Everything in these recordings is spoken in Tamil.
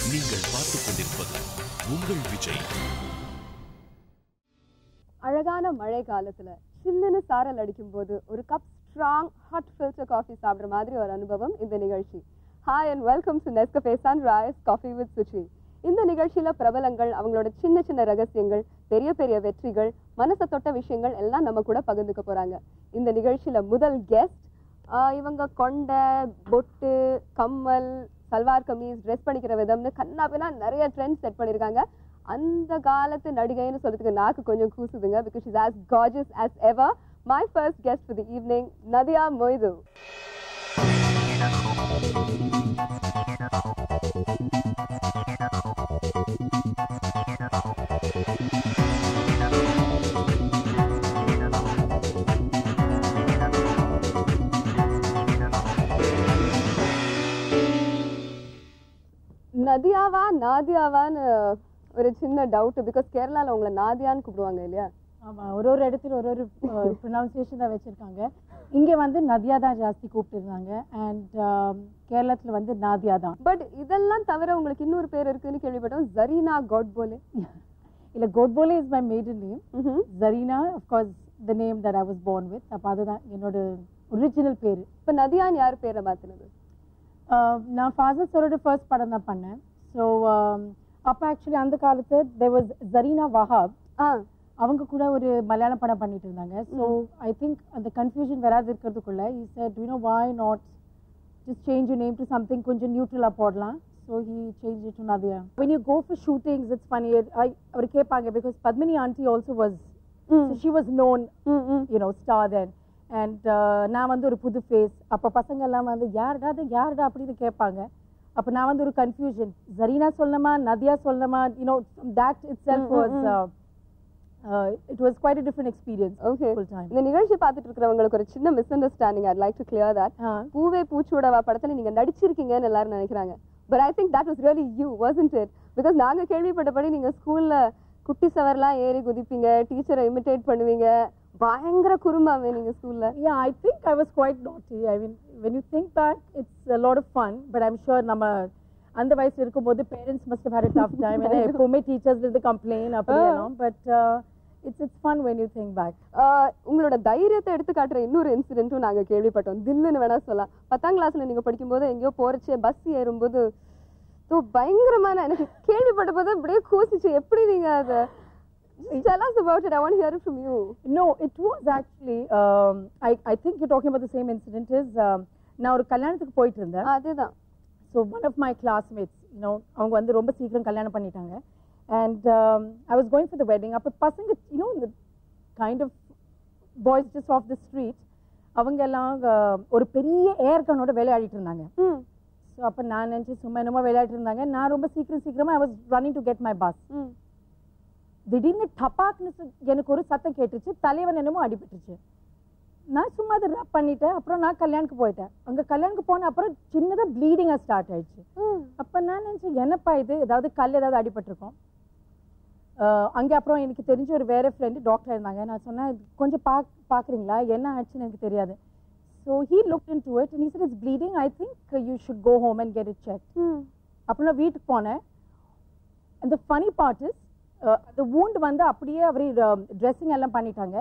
நீங்கள் பார்த்துக் கொண்டிருப்பது உங்கள் விஜய். அழகான மழை காலத்துல சில்லுன்னு சாரல் அடிக்கும் போது ஒரு cup strong hot filter coffee சாப்பிடுற மாதிரி ஒரு அனுபவம் இந்த நிகழ்ச்சி. Hi and welcome to Nescafe Sunrise coffee with Suchi. இந்த நிகழ்ச்சியில பிரபலங்கள் அவங்களோட சின்ன சின்ன ரகசியங்கள், பெரிய பெரிய வெற்றிகள், மனசை தொட்ட விஷயங்கள் எல்லாம் நம்ம கூட பகிர்ந்துக்க போறாங்க. இந்த நிகழ்ச்சியில முதல் கெஸ்ட் இவங்க கொண்டை, பொட்டு, கம்மல், சல்வார் கமீஸ், ட்ரெஸ் பண்ணிக்கிற விதம்னு கண்ணாபின்னா நிறைய ட்ரெண்ட் செட் பண்ணியிருக்காங்க. அந்த காலத்து நடிகைன்னு சொல்றதுக்கு நாக்கு கொஞ்சம் கூசுதுங்க. because she's as gorgeous as ever. My first guest for the evening, Nadia Moidu. நதியாவா நாதியாவான்னு ஒரு சின்ன டவுட். பிகாஸ் கேரளால உங்களை நாதியான்னு கூப்பிடுவாங்க இல்லையா? ஆமா, ஒரு ஒரு இடத்துல ஒரு ஒரு ப்ரொனவுன்சியேஷன் தான் வச்சிருக்காங்க. இங்க வந்து நதியா தான் ஜாஸ்தி கூப்பிட்டுருந்தாங்க அண்ட் கேரளத்துல வந்து நாதியா தான். பட் இதெல்லாம் தவிர உங்களுக்கு இன்னொரு பேர் இருக்குன்னு கேள்விப்பட்டோம், ஜரீனா கோட்போலே. இல்ல, Godbole is my maiden name. Zarina of course the name that I was born with. அப்ப அதுதான் என்னோட ஒரிஜினல் பேரு. இப்ப நதியான்னு யார் பேரை மாத்தினது? நான் ஃபாதர் சரோட ஃபர்ஸ்ட் படம் தான் பண்ணேன். ஸோ அப்போ ஆக்சுவலி அந்த காலத்து there was ஜரீனா வஹாப். அவங்க கூட ஒரு மலையாள படம் பண்ணிட்டு இருந்தாங்க. ஸோ ஐ திங்க் அந்த கன்ஃபியூஷன் வராது இருக்கிறதுக்குள்ள he said, you know, why not just change your name to something கொஞ்சம் நியூட்ரலாக போடலாம். So he changed it to Nadia. When you go for shootings, it's funny. அவர் கேட்பாங்க because Padmini auntie also was, so she was known, you know, star then. And நான் வந்து ஒரு புது ஃபேஸ். அப்போ பசங்க எல்லாம் வந்து யாருடா அப்படின்னு கேட்பாங்க. அப்போ நான் வந்து ஒரு கன்ஃபியூஷன், ஜரீனா சொல்லணுமா நதியா சொல்லணுமா, you know that itself was it was quite a different experience. Okay, full time. இந்த நிகழ்ச்சி பார்த்துட்டு இருக்கிறவங்களுக்கு ஒரு சின்ன misunderstanding. I'd like to clear that. பூவே பூச்சூடவா படத்துல நீங்க நடிச்சிருக்கீங்கன்னு எல்லாரும் நினைக்கிறாங்க. But I think that was really you, wasn't it? Because நாங்க கேள்விப்பட்டபடி நீங்க ஸ்கூல்ல குட்டி சவர்லாம் ஏறி குதிப்பீங்க, டீச்சரை இமிட்டேட் பண்ணுவீங்க, பயங்கர குறும்பாவே நீங்க ஸ்கூல்ல. Yeah, I think I was quite naughty. I mean, when you think back, it's a lot of fun. But I'm sure நம்ம அந்த வயசுல இருக்கும்போது parents must have had a tough time. And எப்பவுமே teachers இருந்து complain அப்படியெல்லாம். But it's fun when you think back. உங்களோட தைரியத்தை எடுத்து காட்டுற இன்னொரு இன்சிடென்ட்டும் நாங்க கேள்விப்பட்டோம். தில்லுன்னு வேணா சொல்லலாம். 10ஆம் கிளாஸ்ல நீங்க படிக்கும்போது எங்கேயோ போறச்சே பஸ் ஏறும்போது பயங்கரமான, எனக்கு கேள்விப்பட்ட போது அப்படியே கூசிச்சு. எப்படி நீங்க அதை tell us about it? I want to hear it from you. No, it was actually I think you're talking about the same incident. Is நான் ஒரு கல்யாணத்துக்கு போயிட்டு இருந்தேன். அதுதான். So one of my classmates, you know, அவங்க வந்து ரொம்ப சீக்கிரம் கல்யாணம் பண்ணிட்டாங்க. And I was going for the wedding. அப்ப பசங்க, you know, the kind of boys just off the street, அவங்க எல்லாம் ஒரு பெரிய ஏர் கனோட விளையாடிட்டு இருந்தாங்க. ஸோ அப்போ நான் நினச்சி சும்மா என்னமோ விளையாடிட்டு இருந்தாங்க. நான் ரொம்ப சீக்கிரமா I was running to get my bus. திடீர்னு டப்பாக்னு எனக்கு ஒரு சத்தம் கேட்டுச்சு. தலைவன் என்னமோ அடிபட்டுச்சு. நான் சும்மா அதை ரப் பண்ணிட்டேன். அப்புறம் நான் கல்யாணுக்கு போயிட்டேன். அங்கே கல்யாணுக்கு போன அப்புறம் சின்னதாக ப்ளீடிங்காக ஸ்டார்ட் ஆயிடுச்சு. அப்போ நான் நினச்சேன், என்னப்பா இது, ஏதாவது கல் ஏதாவது அடிபட்டிருக்கோம். அங்கே அப்புறம் எனக்கு தெரிஞ்ச ஒரு வேற ஃப்ரெண்டு டாக்டர் இருந்தாங்க. நான் சொன்னேன், கொஞ்சம் பார்க்குறீங்களா, என்ன ஆச்சுன்னு எனக்கு தெரியாது. So he looked into it and he said, it's bleeding. I think you should go home and get it checked. அப்புறம் நான் வீட்டுக்கு போனேன். And the funny part is, the wound வந்து அப்படியே அவரே ட்ரெஸ்ஸிங் எல்லாம் பண்ணிட்டாங்க.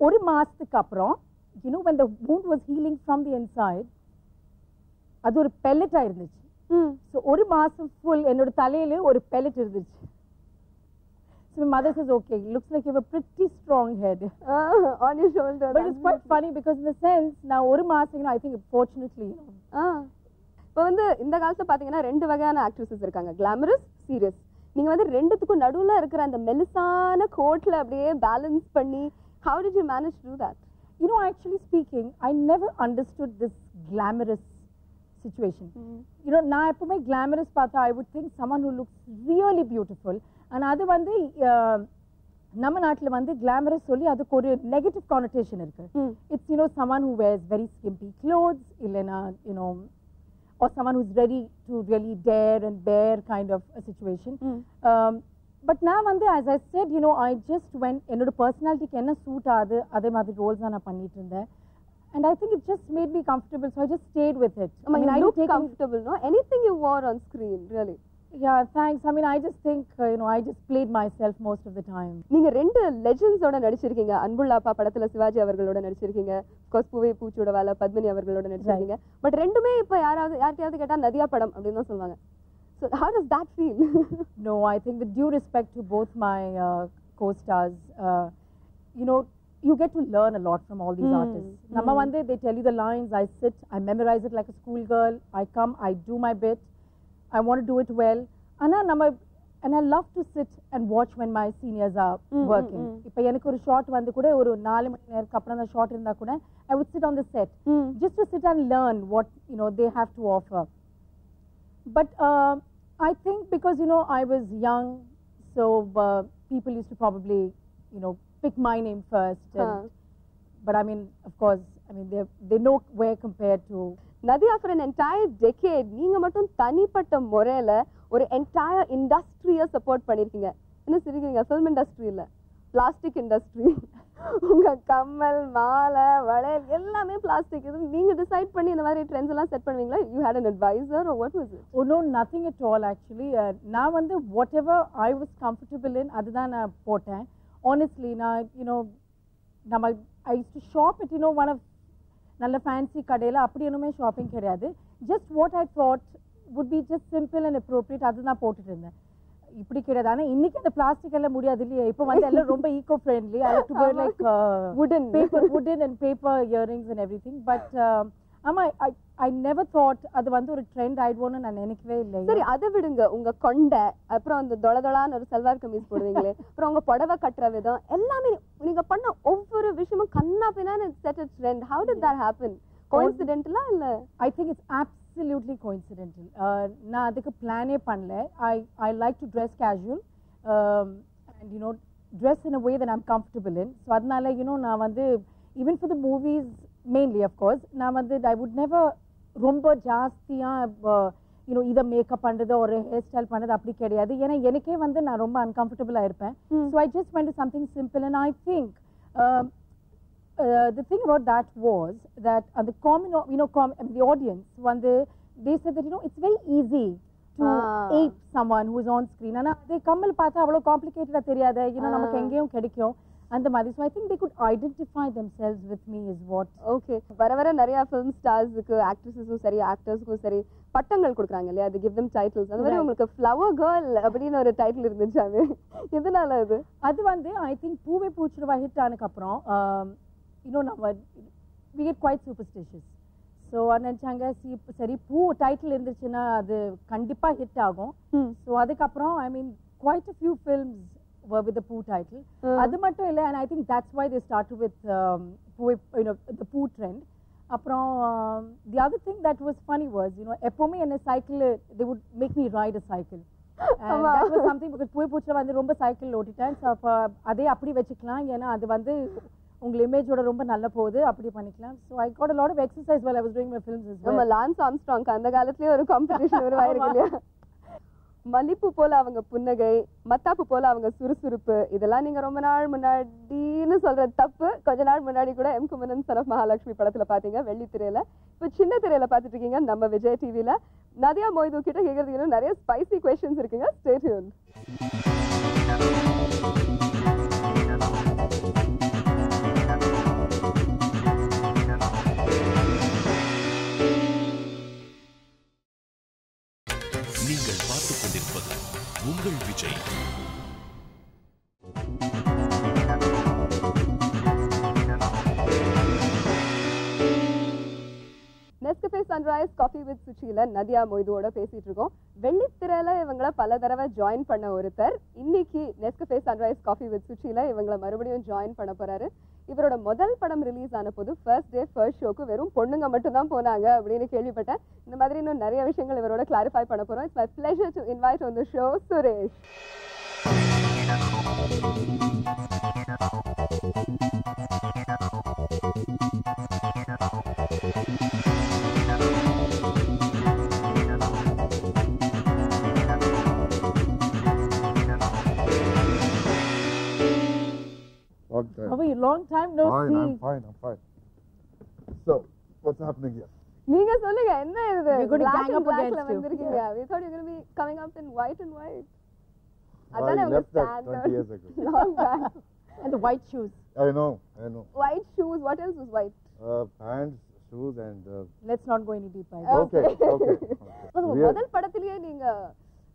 ஒரு மாசத்துக்கு அப்புறம், you know, when the wound was healing from the inside, அது ஒரு பெல்லட்டா இருந்துச்சு. ஸோ ஒரு மாசம் ஃபுல் என்னோட தலையில ஒரு பெல்லட் இருந்துச்சு. So my mother says, okay, looks like you have a pretty strong head on your shoulder. But it's quite funny because in the sense, now ஒரு மாசம், you know, I think fortunately, இப்போ வந்து இந்த காலத்துல பாத்தீங்கன்னா ரெண்டு வகையான ஆக்ட்ரஸஸ் இருக்காங்க, கிளாமரஸ், சீரியஸ். நீங்க வந்து ரெண்டுத்துக்கும் நடுவுல இருக்கிற அந்த மெலிசான கோட்ல அப்படியே பேலன்ஸ் பண்ணி, how did you manage to do that? You know, actually speaking, I never understood this glamorous situation. You know, நான் எப்பவுமே glamorous பார்த்தா I would think someone who looks really beautiful. And அது வந்து நம்ம நாட்டில் வந்து glamorous சொல்லி அதுக்கு ஒரு negative connotation இருக்கு. It's, you know, someone who wears very skimpy clothes, இல்லைனா, you know, or someone who's ready to really dare and bear kind of a situation. But now வந்து, as I said, you know, I just went, என்னோட personalityக்கு என்ன suit ஆகுது அதே மாதிரி roles நான் பண்ணிட்டு இருந்தேன். And I think it just made me comfortable, so I just stayed with it. I mean, you look comfortable, no? Anything you wore on screen, really? Yeah, thanks. I mean, I just think, I just played myself most of the time. நீங்க ரெண்டு லெஜெண்ட்ஸோட நடிச்சிருக்கீங்க. அன்புள்ளாப்பா படத்துல சிவாஜி அவர்களோட நடிச்சிருக்கீங்க. கோர்ஸ் பூவே பூச்சியோட வேலை பத்மினி அவர்களோட நடிச்சிருக்கீங்க. பட் ரெண்டுமே இப்ப யார்கிட்டயாவது கேட்டா நதியா படம் அப்படின்னு தான் சொல்லுவாங்க. So how does that feel? No, I think with due respect to both my co-stars, you get to learn a lot from all these artists. Namma vande, they tell you the lines, I sit, I memorize it like a schoolgirl, I come, I do my bit, I want to do it well. And I love to sit and watch when my seniors are working. Ipa enakku oru shot vandu kuda oru 4 mani நேரத்துக்கு அப்புறம் அந்த ஷாட் இருந்தா கூட I would sit on the set just to sit and learn what they have to offer. But I think because I was young, so people used to probably pick my name first. But I mean, of course, they know where compared to Nadia, for an entire decade, நீங்க மட்டும் தனிப்பட்ட முறையில ஒரு entire industry-ய support பண்ணிருக்கீங்க. என்ன சிரிக்கிறீங்க? film industry இல்ல, plastic industry. உங்க கம்மல், மாலை, வளையல் எல்லாமே பிளாஸ்டிக். இது நீங்க டிசைட் பண்ணி இந்த மாதிரி ட்ரெண்ட்ஸ் எல்லாம் செட் பண்ணுவீங்களா? You had an advisor or what was it? Oh no, nothing at all actually. நான் வந்து whatever I was comfortable in அதுதான் நான் போட்டேன். Honestly, நான் I used to shop at one of நல்ல ஃபேன்சி கடையில் அப்படி ஒன்றுமே ஷாப்பிங் கிடையாது. Just what I thought would be just simple and appropriate அதுதான் போட்டுட்டு இருந்தேன். இப்படி கிடையாது. ஆனால் இன்னைக்கு அந்த பிளாஸ்டிக் எல்லாம் முடியாது இல்லையா? இப்போ வந்து எல்லாம் ரொம்ப eco friendly. I do wear like wooden and paper earrings and everything. But I never thought அது வந்து ஒரு ட்ரெண்ட் ஆயிடுவோன்னு நான் நினைக்கவே இல்லை. சரி, அதை விடுங்க. உங்க கொண்டை, அப்புறம் அந்த தொளதொளான்னு ஒரு சல்வார் கமீஸ் போடுவீங்களே, அப்புறம் உங்க புடவை கட்டுற விதம் எல்லாமே நீங்க பண்ண ஒவ்வொரு விஷயமும் கண்ணா பின்னான்னு set a trend. How did that happen? Coincidental இல்ல? I think it's absolutely coincidental. நான் அதுக்கு பிளானே பண்ணல. I like to dress casual and dress in a way that I'm comfortable in. So அதனால நான் வந்து even for the movies mainly of course நான் வந்து I would never ரொம்ப ஜாஸ்தியா இதை மேக்கப் பண்றது ஒரு ஹேர் ஸ்டைல் பண்றது அப்படி கிடையாது. ஏன்னா எனக்கே வந்து நான் ரொம்ப அன்கம்ஃபர்டபுளா இருப்பேன். So I just went to something simple and I think the thing about that was that the common the audience வந்து they said that it's very easy to ape someone who is on screen. ஆனா அது கம்மல் பார்த்தா அவ்வளவு காம்ப்ளிகேட்டடா தெரியாது. நமக்கு எங்கேயும் கிடைக்கும் அந்த மாதிரி. So I think they could identify themselves with me is what. Okay, வர நிறைய film starsக்கு actresses சரி actorsக்கும் சரி பட்டங்கள் கொடுக்குறாங்க இல்லையா? they give them titles. அது மாதிரி உங்களுக்கு flower girl அப்படின்னு ஒரு டைட்டில் இருந்துச்சு. அது எதனால? அது வந்து I think பூவே பூச்சிடுவா ஹிட் ஆனதுக்கு அப்புறம் we get quite superstitious. So நினைச்சாங்க சரி பூ டைட்டில் இருந்துச்சுன்னா அது கண்டிப்பா ஹிட் ஆகும். So அதுக்கப்புறம் quite a few films were with the Pooh title. அது மட்டும் இல்ல, and I think that's why they started with the Pooh trend. அப்புறம் the other thing that was funny was எப்பவுமே என்ன cycle they would make me ride a cycle. And that was something because பூவே பூச்சில வந்து ரொம்ப சைக்கிள் ஓட்டிட்டேன். ஸோ அப்போ அதே அப்படி வச்சுக்கலாம். ஏன்னா அது வந்து உங்க இமேஜோட ரொம்ப நல்ல போகுது, அப்படி பண்ணிக்கலாம். So I got a lot of exercise while I was doing my films as well. நம்ம லான்ஸ் ஆம்ஸ்ட்ராங் அந்த காலத்துலயே ஒரு காம்படிஷன் உருவாயிருக்கு இல்லையா? மல்லிப்பூ போல அவங்க புன்னகை, மத்தாப்பு போல அவங்க சுறுசுறுப்பு, இதெல்லாம் நீங்க ரொம்ப நாள் முன்னாடின்னு சொல்றது தப்பு. கொஞ்ச நாள் முன்னாடி கூட M Kumaran son of Mahalakshmi படத்துல பாத்தீங்க வெள்ளி திரையில. இப்ப சின்ன திரையில பாத்துட்டு இருக்கீங்க நம்ம விஜய் டிவில. நதியா மொய்து கிட்ட கேக்குறதுக்கு நிறைய ஸ்பைசி क्वेश्चंस இருக்குங்க. Stay tuned. நீங்கள் பார்த்துக் கொண்டிருப்பது உங்கள் Vijay. Nescafe Sunrise coffee with சுச்சியில நதியா மொய்துவோட பேசிட்டு இருக்கோம். வெள்ளித்திரையில இவங்களை பல தடவை ஜாயின் பண்ண ஒருத்தர் இன்னைக்கு நெஸ்கஃபே சன்ரைஸ் காஃபி வித் சுச்சியில இவங்களை மறுபடியும் ஜாயின் பண்ண போறாரு. இவரோட முதல் படம் ரிலீஸ் ஆன போது ஃபர்ஸ்ட் டே ஃபர்ஸ்ட் ஷோக்கு வெறும் பொண்ணுங்க மட்டும் தான் போனாங்க அப்படின்னு கேள்விப்பட்டேன். இந்த மாதிரி இன்னும் நிறைய விஷயங்கள் இவரோட கிளாரிஃபை பண்ண போறோம். It's my pleasure to invite on the show Suresh. Long time. How are you? Long time no see. I'm fine. So, what's happening here? நீங்க சொல்லுங்க என்ன இது We're going to black gang and up blackல against you. வந்திருக்கீங்க. We thought you're going to be coming up in white and white. I அதானே உங்க left that standard 20 years ago. long back. And the white shoes. I know. White shoes, what else was white? Pants, shoes and... Let's not go any deeper. Okay. So, We are- முதல் படத்திலேயே நீங்க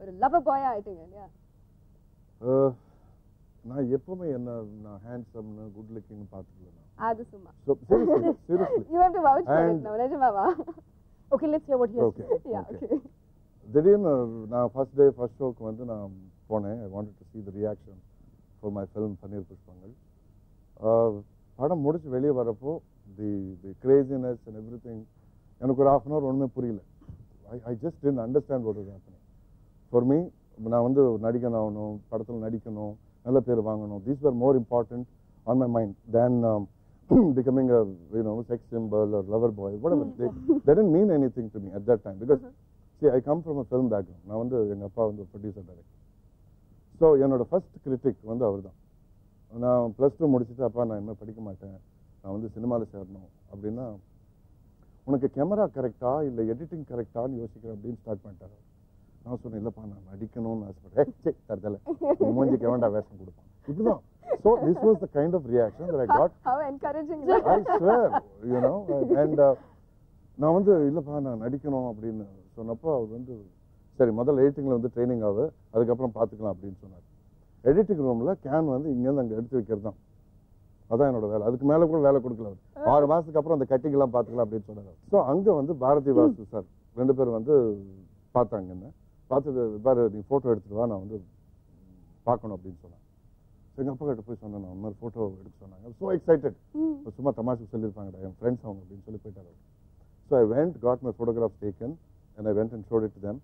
ஒரு லவர் பாயா ஆயிட்டீங்க இல்லையா? நான் எப்பவுமே நான் ஹேண்ட்ஸம்னு குட் லுக்கிங் பார்த்துக்கல அது சும்மா. So seriously. You have to vouch for it And- now. நிஜமாவா? Okay, let's hear what he has to say. Yeah, okay. திடீர்னு நான் ஃபர்ஸ்ட் ஷோக்கு வந்து நான் போனேன். I wanted to see the reaction for my film பன்னீர் புஷ்பங்கள். படம் முடிச்சு வெளியே வரப்போ தி கிரேசினஸ் அண்ட் எவ்ரி திங் எனக்கு ஒரு half an hour ஒன்றுமே புரியல. I just didn't understand what was happening. For me, நான் வந்து நடிகன் ஆகணும், படத்தில் நடிக்கணும், நல்ல பேர் வாங்கணும். These were more important on my mind than becoming a sex symbol or lover boy, whatever. They didn't mean anything to me at that time because see, I come from a film background. நான் வந்து எங்க அப்பா வந்து ப்ரொடியூசர் டைரக்டர். ஸோ என்னோட ஃபர்ஸ்ட் கிரிட்டிக் வந்து அவர் தான். நான் +2 முடிச்சுட்டு அப்பா நான் இனிமேல் படிக்க மாட்டேன், நான் வந்து சினிமாவில் சேரணும் அப்படின்னா உனக்கு கேமரா கரெக்டா இல்லை எடிட்டிங் கரெக்டான்னு யோசிக்கிறேன் அப்படின்னு ஸ்டார்ட் பண்ணிட்டாரு. நான் சொன்னேன் இல்லைப்பா நான் நடிக்கணும்னு ஆசைப்பட்டேன். தரதல மூஞ்சிக்கு வேண்டாம் வேஷம் கொடுப்பான் இப்படிதான். So this was the kind of reaction that I got. How encouraging. I swear, and நான் வந்து இல்லைப்பா நான் நடிக்கணும் அப்படின்னு சொன்னப்போ அவர் வந்து சரி முதல்ல எடிட்டிங்கில் வந்து ட்ரைனிங் ஆகுது, அதுக்கப்புறம் பார்த்துக்கலாம் அப்படின்னு சொன்னார். எடிட்டிங் ரூமில் கேன் வந்து இங்கேருந்து அங்கே எடுத்து வைக்கிறது தான், அதான் என்னோட வேலை. அதுக்கு மேலே கூட வேலை கொடுக்கல அவர். 6 மாதத்துக்கு அப்புறம் அந்த கட்டிங்கெல்லாம் பார்த்துக்கலாம் அப்படின்னு சொன்னார். ஸோ அங்கே வந்து பாரதி வாசு சார் 2 பேர் வந்து பார்த்தாங்க. என்ன பார்த்துட்டு பாரு நீ ஃபோட்டோ எடுத்துட்டு வா, நான் வந்து பார்க்கணும் அப்படின்னு சொன்னேன். எங்கள் அப்பா கிட்ட போய் சொன்னேன், நான் மாதிரி ஃபோட்டோ எடுக்க சொன்னாங்க. ஸோ எக்ஸைட்டட், சும்மா தமாஷுக்கு சொல்லியிருப்பாங்கடா என் ஃப்ரெண்ட்ஸ் அவங்க அப்படின்னு சொல்லி போயிட்டாரு. So I went got my photograph taken and I went and showed it to them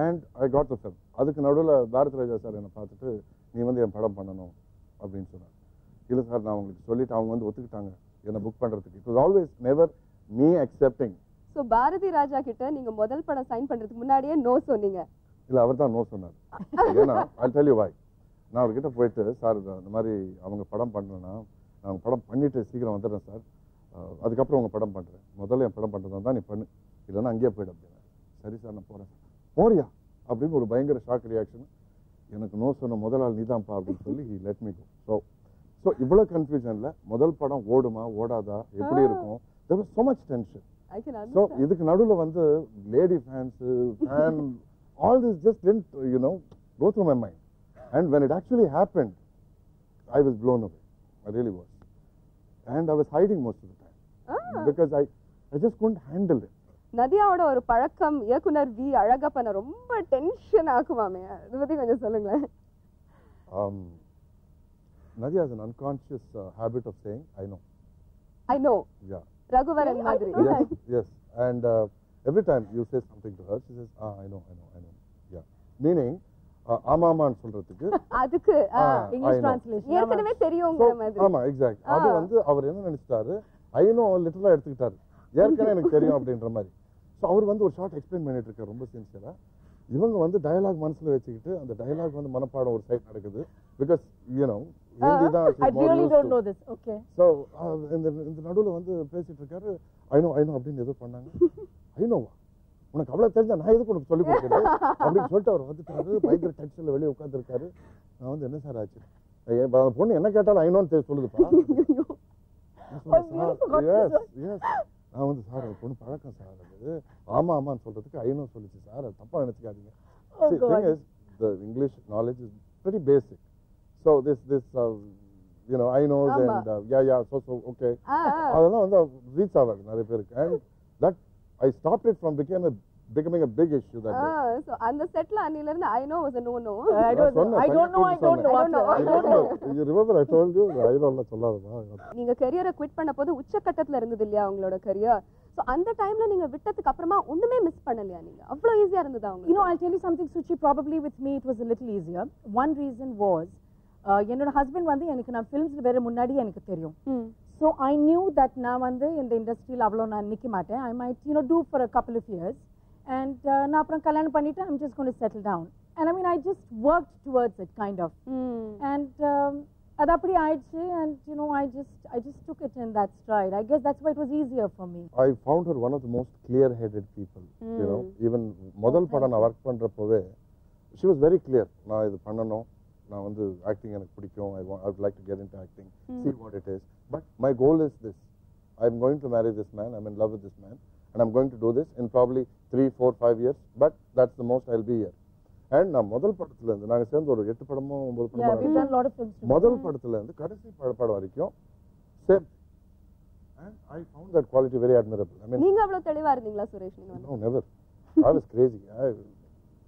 and I got the film. அதுக்கு நடுவில் பாரத் ராஜா சார் என்னை பார்த்துட்டு நீ வந்து என் படம் பண்ணணும் அப்படின்னு சொன்னார். இல்லை சார் நான் உங்களுக்கு சொல்லிட்டு அவங்க வந்து ஒத்துக்கிட்டாங்க என்னை புக் பண்ணுறதுக்கு. It was always never me accepting. So Bharathi Raja கிட்ட நீங்க முதல் படம் சைன் பண்றதுக்கு முன்னாடியே நோ சொன்னீங்க? இல்லை அவர் தான் நோ சொன்னார். ஏன்னா ஐ டெல் யூ வை. நான் அவர்கிட்ட போயிட்டு சார் இந்த மாதிரி அவங்க படம் பண்ணலன்னா நான் படம் பண்ணிட்டு சீக்கிரம் வந்துடுறேன் சார், அதுக்கப்புறம் உங்கள் படம் பண்ணுறேன், முதல்ல என் படம் பண்ணுறதா தான் நீ பண்ணு, இல்லைன்னா அங்கேயே போய்டு அப்படின்னா. சரி சார் நான் போகிறேன். போறியா அப்படின்னு ஒரு பயங்கர ஷாக் ரியாக்ஷன். எனக்கு நோ சொன்ன முதல் ஆள் நீதான்ப்பா அப்படின்னு சொல்லி he let me go. So இவ்வளோ கன்ஃபியூஷனில் முதல் படம் ஓடுமா ஓடாதா எப்படி இருக்கும், there was so much tension. So இதுக்கு நடுவில் வந்து lady fans fan all this just didn't go through my mind. And when it actually happened, I was blown away. I really was. And I was hiding most of the time. Because I just couldn't handle it. நதியாவோட ஒரு பழக்கம் இயக்குனர் வி அழகப்பனை ரொம்ப டென்ஷன் ஆக்குமாமே, அதை பத்தி கொஞ்சம் சொல்லுங்களேன். Nadia has an unconscious habit of saying, I know. I know. Yeah. Raghuvaran மாதிரி. Yes. And every time you say something to her, she says, I know. Yeah. Meaning, ஆமாமான்னு சொல்றதுக்கு அதுக்கு English translation ஏற்கனவே தெரியும்ங்கற மாதிரி. ஆமா எக்ஸாக்ட். அது வந்து அவர் என்ன நினைச்சிட்டாரு, ஐ நோ லிட்டரலா எடுத்துக்கிட்டாரு, ஏற்கனவே எனக்கு தெரியும் அப்படின்ற மாதிரி. ஸோ அவர் வந்து ஒரு ஷார்ட் எக்ஸ்பிளைன் பண்ணிட்டு இருக்காரு ரொம்ப சின்சியரா. இவங்க வந்து டயலாக் மனசுல வச்சுக்கிட்டு அந்த டயலாக் வந்து மனப்பாடம் ஒரு சைட் நடக்குது. பிகாஸ் ஹிந்தி தான். I really don't know this. Okay. So இந்த நடுவில் வந்து பேசிட்டு இருக்காரு, ஐ நோ அப்படின்னு ஏதோ பண்ணாங்க. ஐ நோவா உனக்கு அவ்வளோ தெரிஞ்சா நான் எதுக்கு உனக்கு சொல்லி கொடுக்குறேன் அப்படின்னு சொல்லிட்டு அவர் வந்துட்டாரு. பயங்கர டென்ஷனில் வெளியே உட்காந்துருக்காரு. நான் வந்து என்ன சார் ஆச்சு, அந்த பொண்ணு என்ன கேட்டாலும் ஐநோன்னு சொல்லுதுப்பா. நான் வந்து சார் பொண்ணு பழக்கம் சார், அது ஆமான்னு சொல்றதுக்கு ஐநோ சொல்லிச்சு சார், அது தப்பா நினைச்சுக்காதீங்க. The English knowledge is pretty basic. So this I knows and yeah so okay. அதெல்லாம் வந்து ரீச் ஆகாது நிறைய பேருக்கு. And that I stopped it from becoming a big issue that day. So அந்த செட்ல அன்னில இருந்து I know was a no. I don't know. You remember I told you I know எல்லாம் சொல்லாதமா. நீங்க கரியரை குவிட் பண்ண போது உச்சக்கட்டத்துல இருந்தது இல்லையா உங்களோட கரியர்? So அந்த டைம்ல நீங்க விட்டதுக்கு அப்புறமா ஒண்ணுமே மிஸ் பண்ணலையா நீங்க? அவ்வளவு ஈஸியா இருந்ததா உங்களுக்கு? I'll tell you something, Suchi. Probably with me it was a little easier. One reason was என்னோட ஹஸ்பண்ட் வந்து எனக்கு நான் ஃபிலிம்ஸ் வேற முன்னாடி எனக்கு தெரியும். So I knew that நான் வந்து இந்த இண்டஸ்ட்ரியில் அவ்வளோ நான் நிற்க மாட்டேன். I might do for a couple of years and நான் அப்புறம் கல்யாணம் பண்ணிட்டு I'm just going to settle down. And I mean I just worked towards it kind of. And அது அப்படி ஆயிடுச்சு and you know I just took it in that stride. I guess that's why it was easier for me. I found her one of the most clear-headed people. You know, even முதல் படம் நான் work பண்றப்பவே she was very clear. நான் இது பண்ணணும், நான் வந்து ஆக்டிங் எனக்கு பிடிக்கும், I would like to get into acting, see what it is. But my goal is this: I'm going to marry this man, I'm in love with this man, and I'm going to do this in probably 3, 4, 5 years. But that's the most I'll be here. And நான் முதல் படத்துல இருந்து நாங்க சேர்ந்து ஒரு 8 படமோ 9 Yeah, we've done a படமோ lot of films together. முதல் படத்துல இருந்து கடைசி படம் வரைக்கும் same. And I found that quality very admirable. I mean, நீங்க அவ்வளவு தெளிவா இருந்தீங்களா சுரேஷ் நீங்க வந்து? no, never. I was crazy.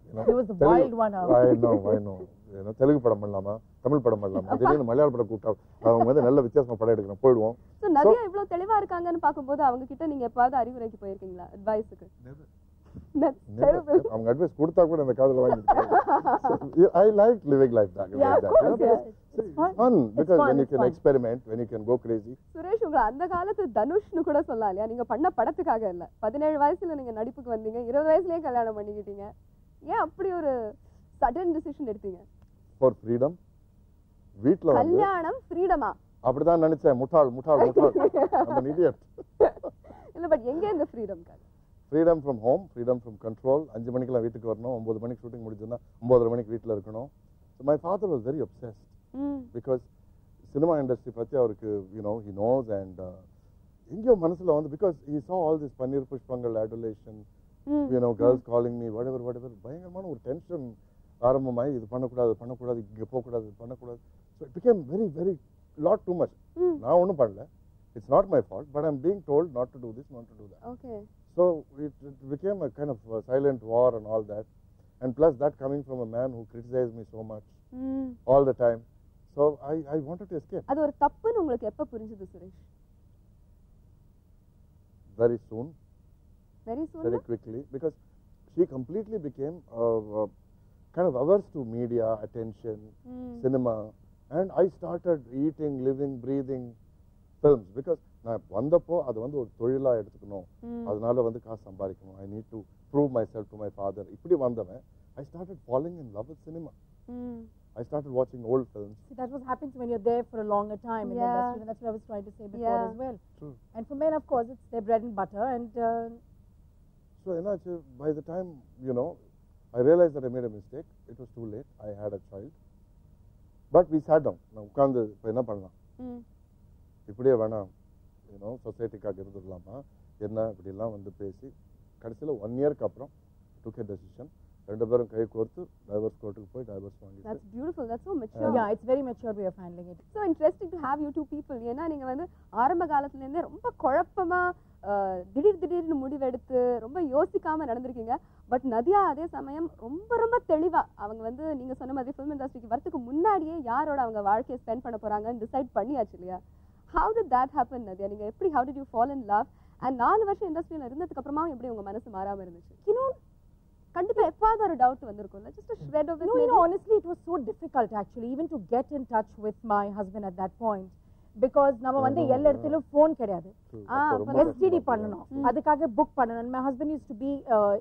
You know, He was the wild one out. I know. You know, Telugu படம் பண்ணலாமா, தமிழ் படம் பண்ணலாமா, திடீர்னு மலையாள படம் கூப்பிட்டா அவங்க வந்து நல்ல வித்தியாசமா படம் எடுக்கிறோம் போயிடுவோம். சோ நதியா இவ்வளவு தெளிவா இருக்காங்கன்னு பாக்கும்போது அவங்க கிட்ட நீங்க எப்பாவது அறிவுரைக்கு போயிருக்கீங்களா, அட்வைஸ்க்கு? அவங்க அட்வைஸ் கொடுத்தா கூட அந்த காதுல வாங்கிட்டு I like living life that way. Yeah, of course, yeah. It's fun because when you can experiment, when you can go crazy. Suresh உங்களை அந்த காலத்து தனுஷ்னு கூட சொல்லலாம் இல்லையா? நீங்க பண்ண படத்துக்காக இல்ல, 17 வயசுல நீங்க நடிப்புக்கு வந்தீங்க, 20 வயசுலயே கல்யாணம் பண்ணிக்கிட்டீங்க. ஏன் அப்படி ஒரு சடன் டிசிஷன் எடுத்தீங்க? For freedom. வீட்ல வந்து கல்யாணம் ஃப்ரீடமா? அப்படிதான் நினைச்சேன். முட்டாள் I'm an idiot. இல்ல பட் எங்க இந்த ஃப்ரீடம் காது? freedom from home, freedom from control. 5 மணிக்கெல்லாம் வீட்டுக்கு வரணும், 9 மணிக்கு ஷூட்டிங் முடிஞ்சதுன்னா 9:30 மணிக்கு வீட்டில் இருக்கணும். So my father was very obsessed because cinema industry பத்தி அவருக்கு he knows and எங்கேயோ மனசுல வந்து because he saw all this paneer Pushpangal adulation, girls calling me whatever பயங்கரமான ஒரு டென்ஷன் ஆரம்பமாயி இது பண்ணக்கூடாது இங்க போகக்கூடாது பண்ணக்கூடாது. So it became very lot too much. நான் ஒன்றும் பண்ணல. It's not my fault, but I'm being told not to do this, not to do that. Okay. So it became a kind of a silent war and all that. And plus that coming from a man who criticized me so much all the time. So I wanted to escape. அது ஒரு தப்புன்னு உங்களுக்கு எப்ப புரிஞ்சது Suresh? Very soon. Very soon? Very quickly. Because she completely became kind of averse to media, attention, cinema. And I started eating, living, breathing films because நான் வந்தப்போ அது வந்து ஒரு தொழிலா எடுத்துக்கணும், அதனால வந்து காசு சம்பாதிக்கணும், I need to prove myself to my father. இப்படி வந்தவன் I started falling in love with cinema. I started watching old films. See, that was happens when you're there for a longer time in the industry, and that's what I was trying to say before as well. True. And for men, of course, it's their bread and butter. And so by the time I realized that I made a mistake, it was too late. I had a child. But we sat down. நான் உட்கார்ந்து இப்போ என்ன பண்ணலாம், இப்படியே வேணாம் சொசைட்டிக்காக இருந்துடலாமா என்ன இப்படிலாம் வந்து பேசி கடைசியில் 1 இயர்க்கு அப்புறம் took a decision. 2 பேரும் கை கோர்த்து டைவர்ஸ் கோர்ட்டுக்கு போய் டைவர்ஸ் வாங்கி. That's beautiful. That's so mature. Yeah, it's very mature way of handling it. So interesting to have you two people. ஏன்னா நீங்க வந்து ஆரம்ப காலத்துல இருந்தே ரொம்ப குழப்பமா திடீர்னு முடிவெடுத்து ரொம்ப யோசிக்காம நடந்திருக்கீங்க. பட் நதியா அதே சமயம் ரொம்ப தெளிவா அவங்க வந்து நீங்க சொன்ன மாதிரி ஃபிலிம் இண்டஸ்ட்ரிக்கு வரதுக்கு முன்னாடியே யாரோட அவங்க வாழ்க்கையை ஸ்பெண்ட் பண்ண போறாங்கன்னு டிசைட் பண்ணியாச்சு இல்லையா? How did that happen, Nadia? நீங்க எப்படி how did you fall in love? And 4 வருஷம் இண்டஸ்ட்ரியில இருந்ததுக்கு அப்புறமா எப்படி உங்க மனசு மாறாம இருந்துச்சு? கண்டிப்பா எப்பாவது ஒரு doubt வந்திருக்கும்ல, just a shred of it. No, honestly it was so difficult actually even to get in touch with my husband at that point because நம்ம வந்து எல்லா இடத்துலயும் phone கிடையாது. STD பண்ணனும், அதுக்காக book பண்ணனும். My husband used to be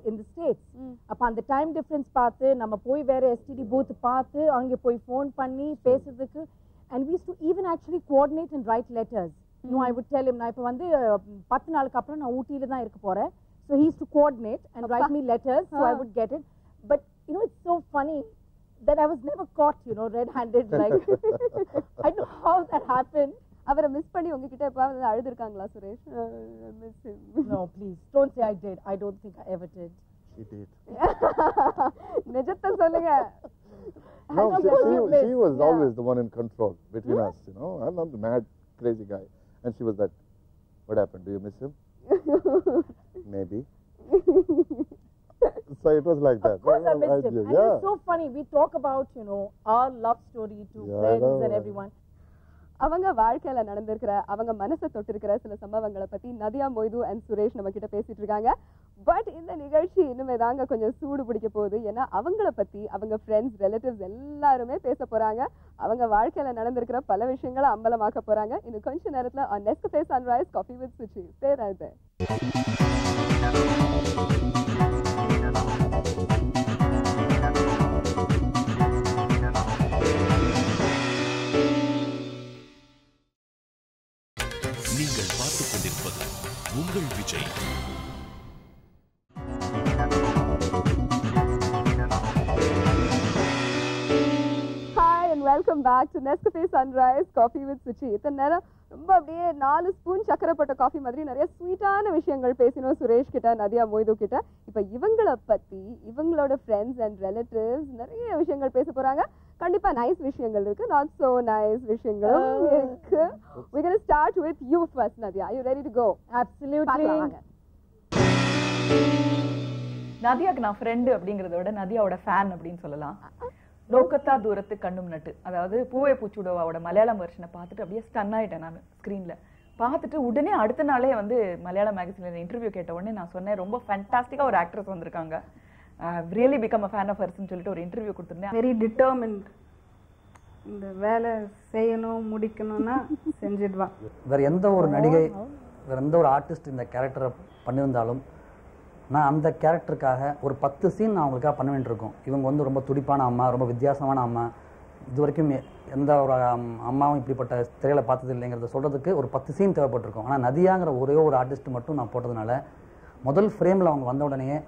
in the States. அப்ப அந்த time difference பார்த்து நம்ம போய் வேற STD booth பார்த்து அங்க போய் phone பண்ணி பேசுறதுக்கு. And we used to even actually coordinate and write letters. I would tell him நான் இப்ப வந்து 10 நாளுக்கு அப்புறம் நான் ஊட்டியில தான் இருக்க போறேன். So he used to coordinate and write me letters so I would get it. But it's so funny that I was never caught red-handed like I don't know how that happened. அவரை மிஸ் பண்ணி உங்ககிட்ட எப்பாவது அழுதுருக்காங்களா Suresh? Miss him. No, please don't say I did. I don't think I ever did. She did. நிஜத்தை சொல்லுங்க. No, she was always the one in control between us. I'm not the mad crazy guy and she was that. What happened? Do you miss him? Maybe. So it was like that. Of course I missed him. And it's so funny. We talk about our love story to friends and everyone. அவங்க வாழ்க்கையில நடந்திருக்கிற அவங்க மனசை தொட்டிருக்கிற சில சம்பவங்களை பத்தி நதியா மொய்து அண்ட் சுரேஷ் நம்ம கிட்ட பேசிட்டு இருக்காங்க. பட் இந்த நிகழ்ச்சி இன்னுமே தாங்க கொஞ்சம் சூடு பிடிக்க போகுது. ஏன்னா அவங்கள பத்தி அவங்க ஃப்ரெண்ட்ஸ் ரிலேட்டிவ்ஸ் எல்லாருமே பேச போறாங்க. அவங்க வாழ்க்கையில நடந்திருக்கிற பல விஷயங்களை அம்பலமாக்க போறாங்க. இன்னும் கொஞ்ச நேரத்துல on Nescafe Sunrise Coffee with Suchi. Stay right there. welcome back to Nescafe Sunrise Coffee with Suchi. இத்தனை நேரம் ரொம்ப அப்படியே 4 ஸ்பூன் சக்கரை போட்ட காஃபி மாதிரி நிறைய ஸ்வீட்டான விஷயங்கள் பேசினோம் சுரேஷ் கிட்ட, நதியா மொய்து கிட்ட. இப்போ இவங்கள பத்தி, இவங்களோட ஃப்ரெண்ட்ஸ் அண்ட் ரிலேட்டிவ்ஸ் நிறைய விஷயங்கள் பேச போறாங்க. கண்டிப்பா நைஸ் விஷயங்கள் இருக்கு, நாட் சோ நைஸ் விஷயங்களும் இருக்கு. We're going to start with you first, Nadia. Are you ready to go? Absolutely. நதியாக்கு நான் ஃப்ரெண்டு அப்படிங்கிறத விட நதியாவோட ஃபேன் அப்படின்னு சொல்லலாம். லோக்கத்தா தூரத்து கண்ணும் நட்டு, அதாவது பூவே பூச்சுடோவாவோட மலையாளம் வெர்ஷனை பார்த்துட்டு அப்படியே ஸ்டன் ஆயிட்டேன். நான் ஸ்க்ரீனில் பார்த்துட்டு உடனே அடுத்த நாளே வந்து மலையாளம் மேகசினில் இன்டர்வியூ கேட்ட உடனே நான் சொன்னேன், ரொம்ப ஃபேண்டாஸ்டிக்காக ஒரு ஆக்ட்ரஸ் வந்திருக்காங்க, really become a fan of ஹர்ஸ்ன்னு சொல்லிட்டு ஒரு இன்டர்வியூ கொடுத்துருந்தேன். Very determined. இந்த வேலை செய்யணும் முடிக்கணும்னா செஞ்சிடுவான். வேறு எந்த ஒரு நடிகை, வேறு எந்த ஒரு ஆர்டிஸ்ட் இந்த கேரக்டரை பண்ணியிருந்தாலும் நான் அந்த கேரக்டருக்காக ஒரு 10 சீன் நான் அவங்களுக்காக பண்ண வேண்டியிருக்கும். இவங்க வந்து ரொம்ப துடிப்பான அம்மா, ரொம்ப வித்தியாசமான அம்மா, இது வரைக்கும் எந்த ஒரு அம்மாவும் இப்படிப்பட்ட திரையில பார்த்தது இல்லைங்கிறத சொல்கிறதுக்கு ஒரு 10 சீன் தேவைப்பட்டிருக்கும். ஆனால் நதியாங்கிற ஒரே ஒரு ஆர்டிஸ்ட் மட்டும் நான் போட்டதுனால முதல் ஃப்ரேமில் அவங்க வந்த உடனே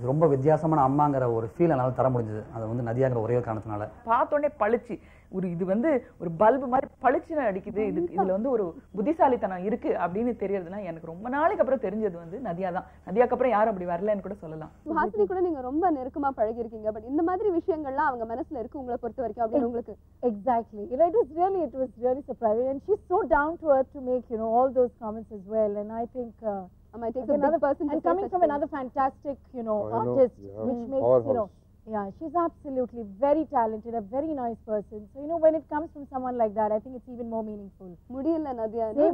ரொம்ப வித்தியாசமான அம்மாங்கிற ஒரு ஃபீல் என்னால் தர முடிஞ்சது. அது வந்து நதியாங்கிற ஒரே காரணத்தினால. பார்த்தோன்னே பளிச்சு, இது வந்து ஒரு பல்பு மாதிரி பளிச்சுன்னு அடிக்குது, இதுல வந்து ஒரு புத்திசாலித்தனம் இருக்கு அப்படின்னு தெரியறதுனா எனக்கு ரொம்ப நாளைக்கு அப்புறம் தெரிஞ்சது வந்து நதியா தான். நதியாக்கு அப்புறம் யாரும் அப்படி வரலன்னு கூட சொல்லலாம். ஹாசினி கூட நீங்க ரொம்ப நெருக்கமா பழகி இருக்கீங்க, பட் இந்த மாதிரி விஷயங்கள்லாம் அவங்க மனசுல இருக்கு உங்களை பொறுத்த வரைக்கும் அப்படின்னு உங்களுக்கு? Exactly. You know, it was really surprising, and she's so down to earth to make, you know, all those comments as well. And I think I take another person and coming from another fantastic, you know, artist, which makes, you know, yeah, she's absolutely very talented, a very nice person. So, you know, when it comes from someone like that, I think it's even more meaningful. Mudiyalla Nadia. Yeah,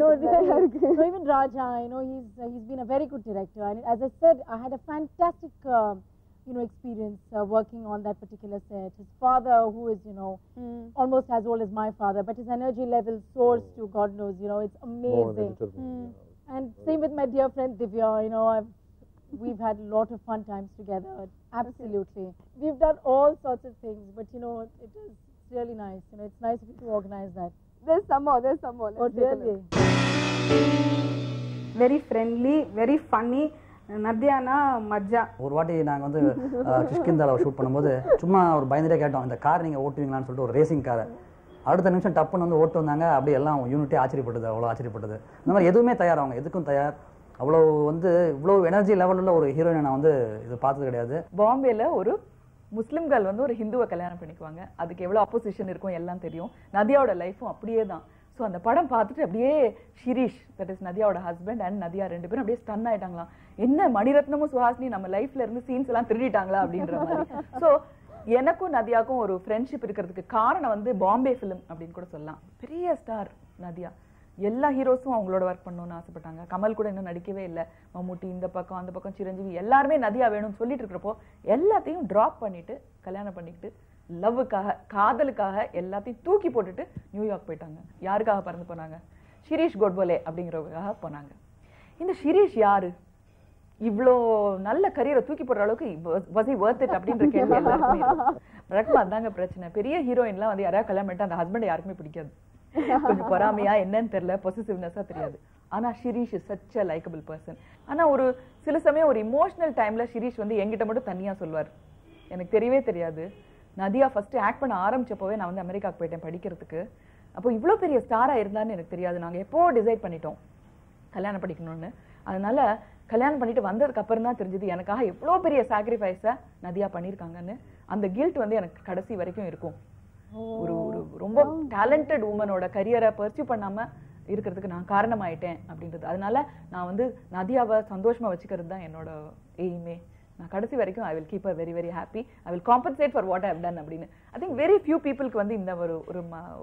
no, so even Raja, you know, he's been a very good director. And as I said, I had a fantastic, you know, experience working on that particular set. His father, who is, you know, almost as old as my father, but his energy level soars to God knows, you know, it's amazing. And same with my dear friend Divya, you know, we've had a lot of fun times together. Absolutely. We've done all sorts of things, but you know, it is really nice. You know, it's nice of you to organize that. There's some more. Oh, really? Very friendly, very funny. நதியானா மஜ்ஜா. ஒரு வாட்டி நாங்கள் வந்து கிஷ்கிந்தாவில் ஷூட் பண்ணும்போது சும்மா ஒரு பயந்துட்டே கேட்டோம், இந்த கார் நீங்கள் ஓட்டுவீங்களான்னு சொல்லிட்டு, ஒரு ரேசிங் காரை. அடுத்த நிமிஷம் டப்புன்னு வந்து ஓட்டு வந்தாங்க. அப்படியே எல்லாம் யூனிட்டே ஆச்சரியப்பட்டது, அவ்வளோ ஆச்சரியப்பட்டது. இந்த மாதிரி எதுவுமே தயார், அவங்க எதுக்கும் தயார். அவ்வளோ வந்து இவ்வளோ எனர்ஜி லெவலில் உள்ள ஒரு ஹீரோயினை நான் வந்து இது பார்த்தது கிடையாது. பாம்பேல ஒரு முஸ்லிம்கள் வந்து ஒரு ஹிந்துவை கல்யாணம் பண்ணிக்குவாங்க, அதுக்கு எவ்வளோ அப்போசிஷன் இருக்கும் எல்லாம் தெரியும். நதியாவோட லைஃப்பும் அப்படியே தான். ஸோ அந்த படம் பார்த்துட்டு அப்படியே ஷிரீஷ், தட் இஸ் நதியாவோட ஹஸ்பண்ட், அண்ட் நதியா 2 பேரும் அப்படியே ஸ்டன் ஆயிட்டாங்களாம். என்ன மணிரத்னமும் சுஹாசினி நம்ம லைஃப்ல இருந்து சீன்ஸ் எல்லாம் திருடிட்டாங்களா அப்படின்ற மாதிரி. ஸோ எனக்கும் நதியாக்கும் ஒரு ஃப்ரெண்ட்ஷிப் இருக்கிறதுக்கு காரணம் வந்து பாம்பே ஃபிலிம் அப்படின்னு கூட சொல்லலாம். பெரிய ஸ்டார் நதியா, எல்லா ஹீரோஸும் அவங்களோட ஒர்க் பண்ணணும்னு ஆசைப்பட்டாங்க. கமல் கூட இன்னும் நடிக்கவே இல்லை. மம்முட்டி இந்த பக்கம் அந்த பக்கம் சிரஞ்சீவி எல்லாருமே நதியா வேணும்னு சொல்லிட்டு இருக்கிறப்போ எல்லாத்தையும் ட்ராப் பண்ணிட்டு கல்யாணம் பண்ணிக்கிட்டு லவ்வுக்காக, காதலுக்காக எல்லாத்தையும் தூக்கி போட்டுட்டு நியூயார்க் போயிட்டாங்க. யாருக்காக பறந்து போனாங்க? ஷிரீஷ் கோட்போலே அப்படிங்கிறவங்களுக்காக போனாங்க. இந்த ஷிரீஷ் யாரு? இவ்வளோ நல்ல கரியரை தூக்கி போடுற அளவுக்கு was he worth it அப்படின்ற கேள்வி எல்லாருக்குமே வழக்கமா. அதாங்க பிரச்சனை. பெரிய ஹீரோயின்லாம் வந்து யாராவது கல்யாணம் பண்ணிட்டு அந்த ஹஸ்பண்ட் யாருக்குமே பிடிக்காது. கொஞ்சம் பொறாமையா என்னன்னு தெரியல, பொசிசிவ்னஸா தெரியாது. ஆனா Shirish is such a likeable person. ஆனா ஒரு சில சமயம் ஒரு இமோஷனல் டைம்ல ஷிரீஷ் வந்து என்கிட்ட மட்டும் தனியா சொல்வார், எனக்கு தெரியவே தெரியாது. நதியா ஃபர்ஸ்ட் ஆக்ட் பண்ண ஆரம்பிச்சப்போவே நான் வந்து அமெரிக்காவுக்கு போயிட்டேன் படிக்கிறதுக்கு. அப்போ இவ்வளோ பெரிய ஸ்டாரா இருந்தான்னு எனக்கு தெரியாது. நாங்கள் எப்போ டிசைட் பண்ணிட்டோம் கல்யாணம் படிக்கணும்னு. அதனால கல்யாணம் பண்ணிட்டு வந்ததுக்கு அப்புறம் தான் தெரிஞ்சது எனக்காக எவ்வளோ பெரிய சாக்ரிஃபைஸை நதியா பண்ணியிருக்காங்கன்னு. அந்த கில்ட் வந்து எனக்கு கடைசி வரைக்கும் இருக்கும். ஒரு ஒரு ரொம்ப டேலண்டட் உமனோட கரியரை பர்சியூ பண்ணாம இருக்கிறதுக்கு நான் காரணமாயிட்டேன் அப்படின்றது. அதனால நான் வந்து நதியாவை சந்தோஷமா வச்சுக்கிறது தான் என்னோட எய்மே. நான் கடைசி வரைக்கும் I will keep her very very happy. I will compensate for what I have done அப்படின்னு. ஐ திங்க் வெரி ஃபியூ பீப்புளுக்கு வந்து இந்த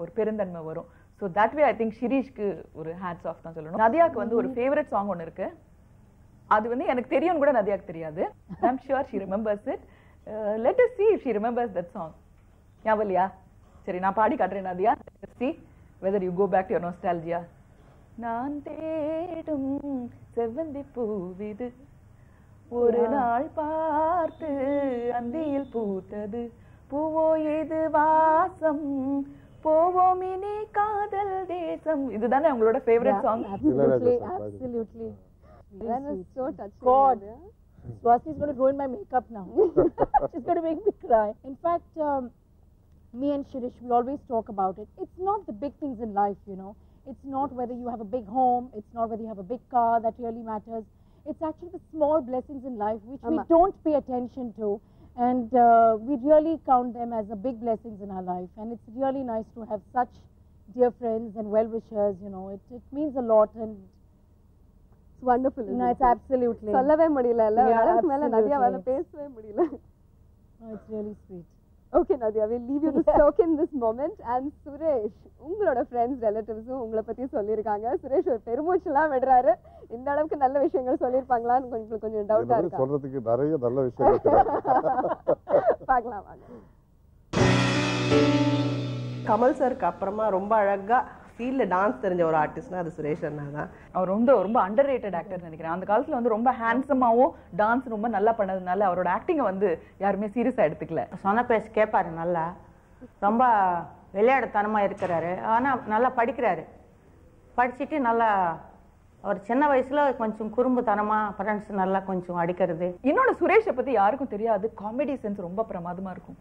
ஒரு பெருந்தன்மை வரும். So that way I think ஷிரீஷ்க்கு ஒரு ஹேட்ஸ் ஆஃப் தான் சொல்லணும். நதியாவுக்கு வந்து ஒரு ஃபேவரட் சாங் ஒன்று இருக்கு. அது வந்து எனக்கு தெரியும்னு கூட நதியாவுக்கு தெரியாது. I am sure she remembers it. Let us see if she remembers that song. ஞாபகம் இல்லையா? சரி, நான் பாடி காட்டுறேன் Nadiya. see whether you go back to your nostalgia. நான் தேடும் செவ்வந்தி பூவிது ஒரு நாள் பார்த்து அந்தியில் பூத்தது பூவோ இது வாசம் போவோம் இனி காதல் தேசம். இதுதானே உங்களோட favourite song? Absolutely, absolutely. That was so touching. God, Swasti is going to ruin my makeup now. She's going to make me cry. In fact, me and Shirish, we always talk about it. It's not the big things in life, you know. It's not whether you have a big home. It's not whether you have a big car that really matters. It's actually the small blessings in life which we don't pay attention to. And we really count them as the big blessings in our life. And it's really nice to have such dear friends and well-wishers, you know. It means a lot. And It's wonderful. no, it's absolutely. சொல்லவே முடியல இல்ல Yeah, அளவுக்கு மேல நதியாவால absolutely. பேசவே முடியல. Oh, it's really sweet. Okay, Nadia, we'll leave you to soak in this moment. And Suresh, உங்களோட ஃப்ரெண்ட்ஸ் ரிலேட்டிவ்ஸும் உங்களை பத்தி சொல்லியிருக்காங்க. சுரேஷ் ஒரு பெருமூச்செல்லாம் விடுறாரு. இந்த அளவுக்கு நல்ல விஷயங்கள் சொல்லியிருப்பாங்களான்னு கொஞ்சம் டவுட்டா இருக்கா? சொல்றதுக்கு நிறைய நல்ல விஷயங்கள் இருக்கு. பார்க்கலாம் வாங்க. கமல் சருக்கு அப்புறமா ரொம்ப அழகா ஃபீல்ட்ல டான்ஸ் தெரிஞ்ச ஒரு ஆர்டிஸ்ட்னா அது சுரேஷ் அண்ணா தான். அவர் ரொம்ப அண்டர் ரேட்டட் ஆக்டர் நினைக்கிறேன். அந்த காலத்துல வந்து ரொம்ப ஹேண்ட்ஸமாவும் டான்ஸ் ரொம்ப நல்லா பண்ணதுனால அவரோட ஆக்டிங்கை வந்து யாருமே சீரியஸா எடுத்துக்கல. சொன்ன பேச்சு கேட்பாரு, நல்லா ரொம்ப விளையாடுத்தனமா இருக்கிறாரு. ஆனா நல்லா படிக்கிறாரு. படிச்சுட்டு நல்லா அவர் சின்ன வயசுல கொஞ்சம் குறும்புத்தனமா ஃப்ரெண்ட்ஸ் நல்லா கொஞ்சம் அடிக்கிறது. இன்னொன்னு சுரேஷை பத்தி யாருக்கும் தெரியாது, காமெடி சென்ஸ் ரொம்ப பிரமாதமா இருக்கும்.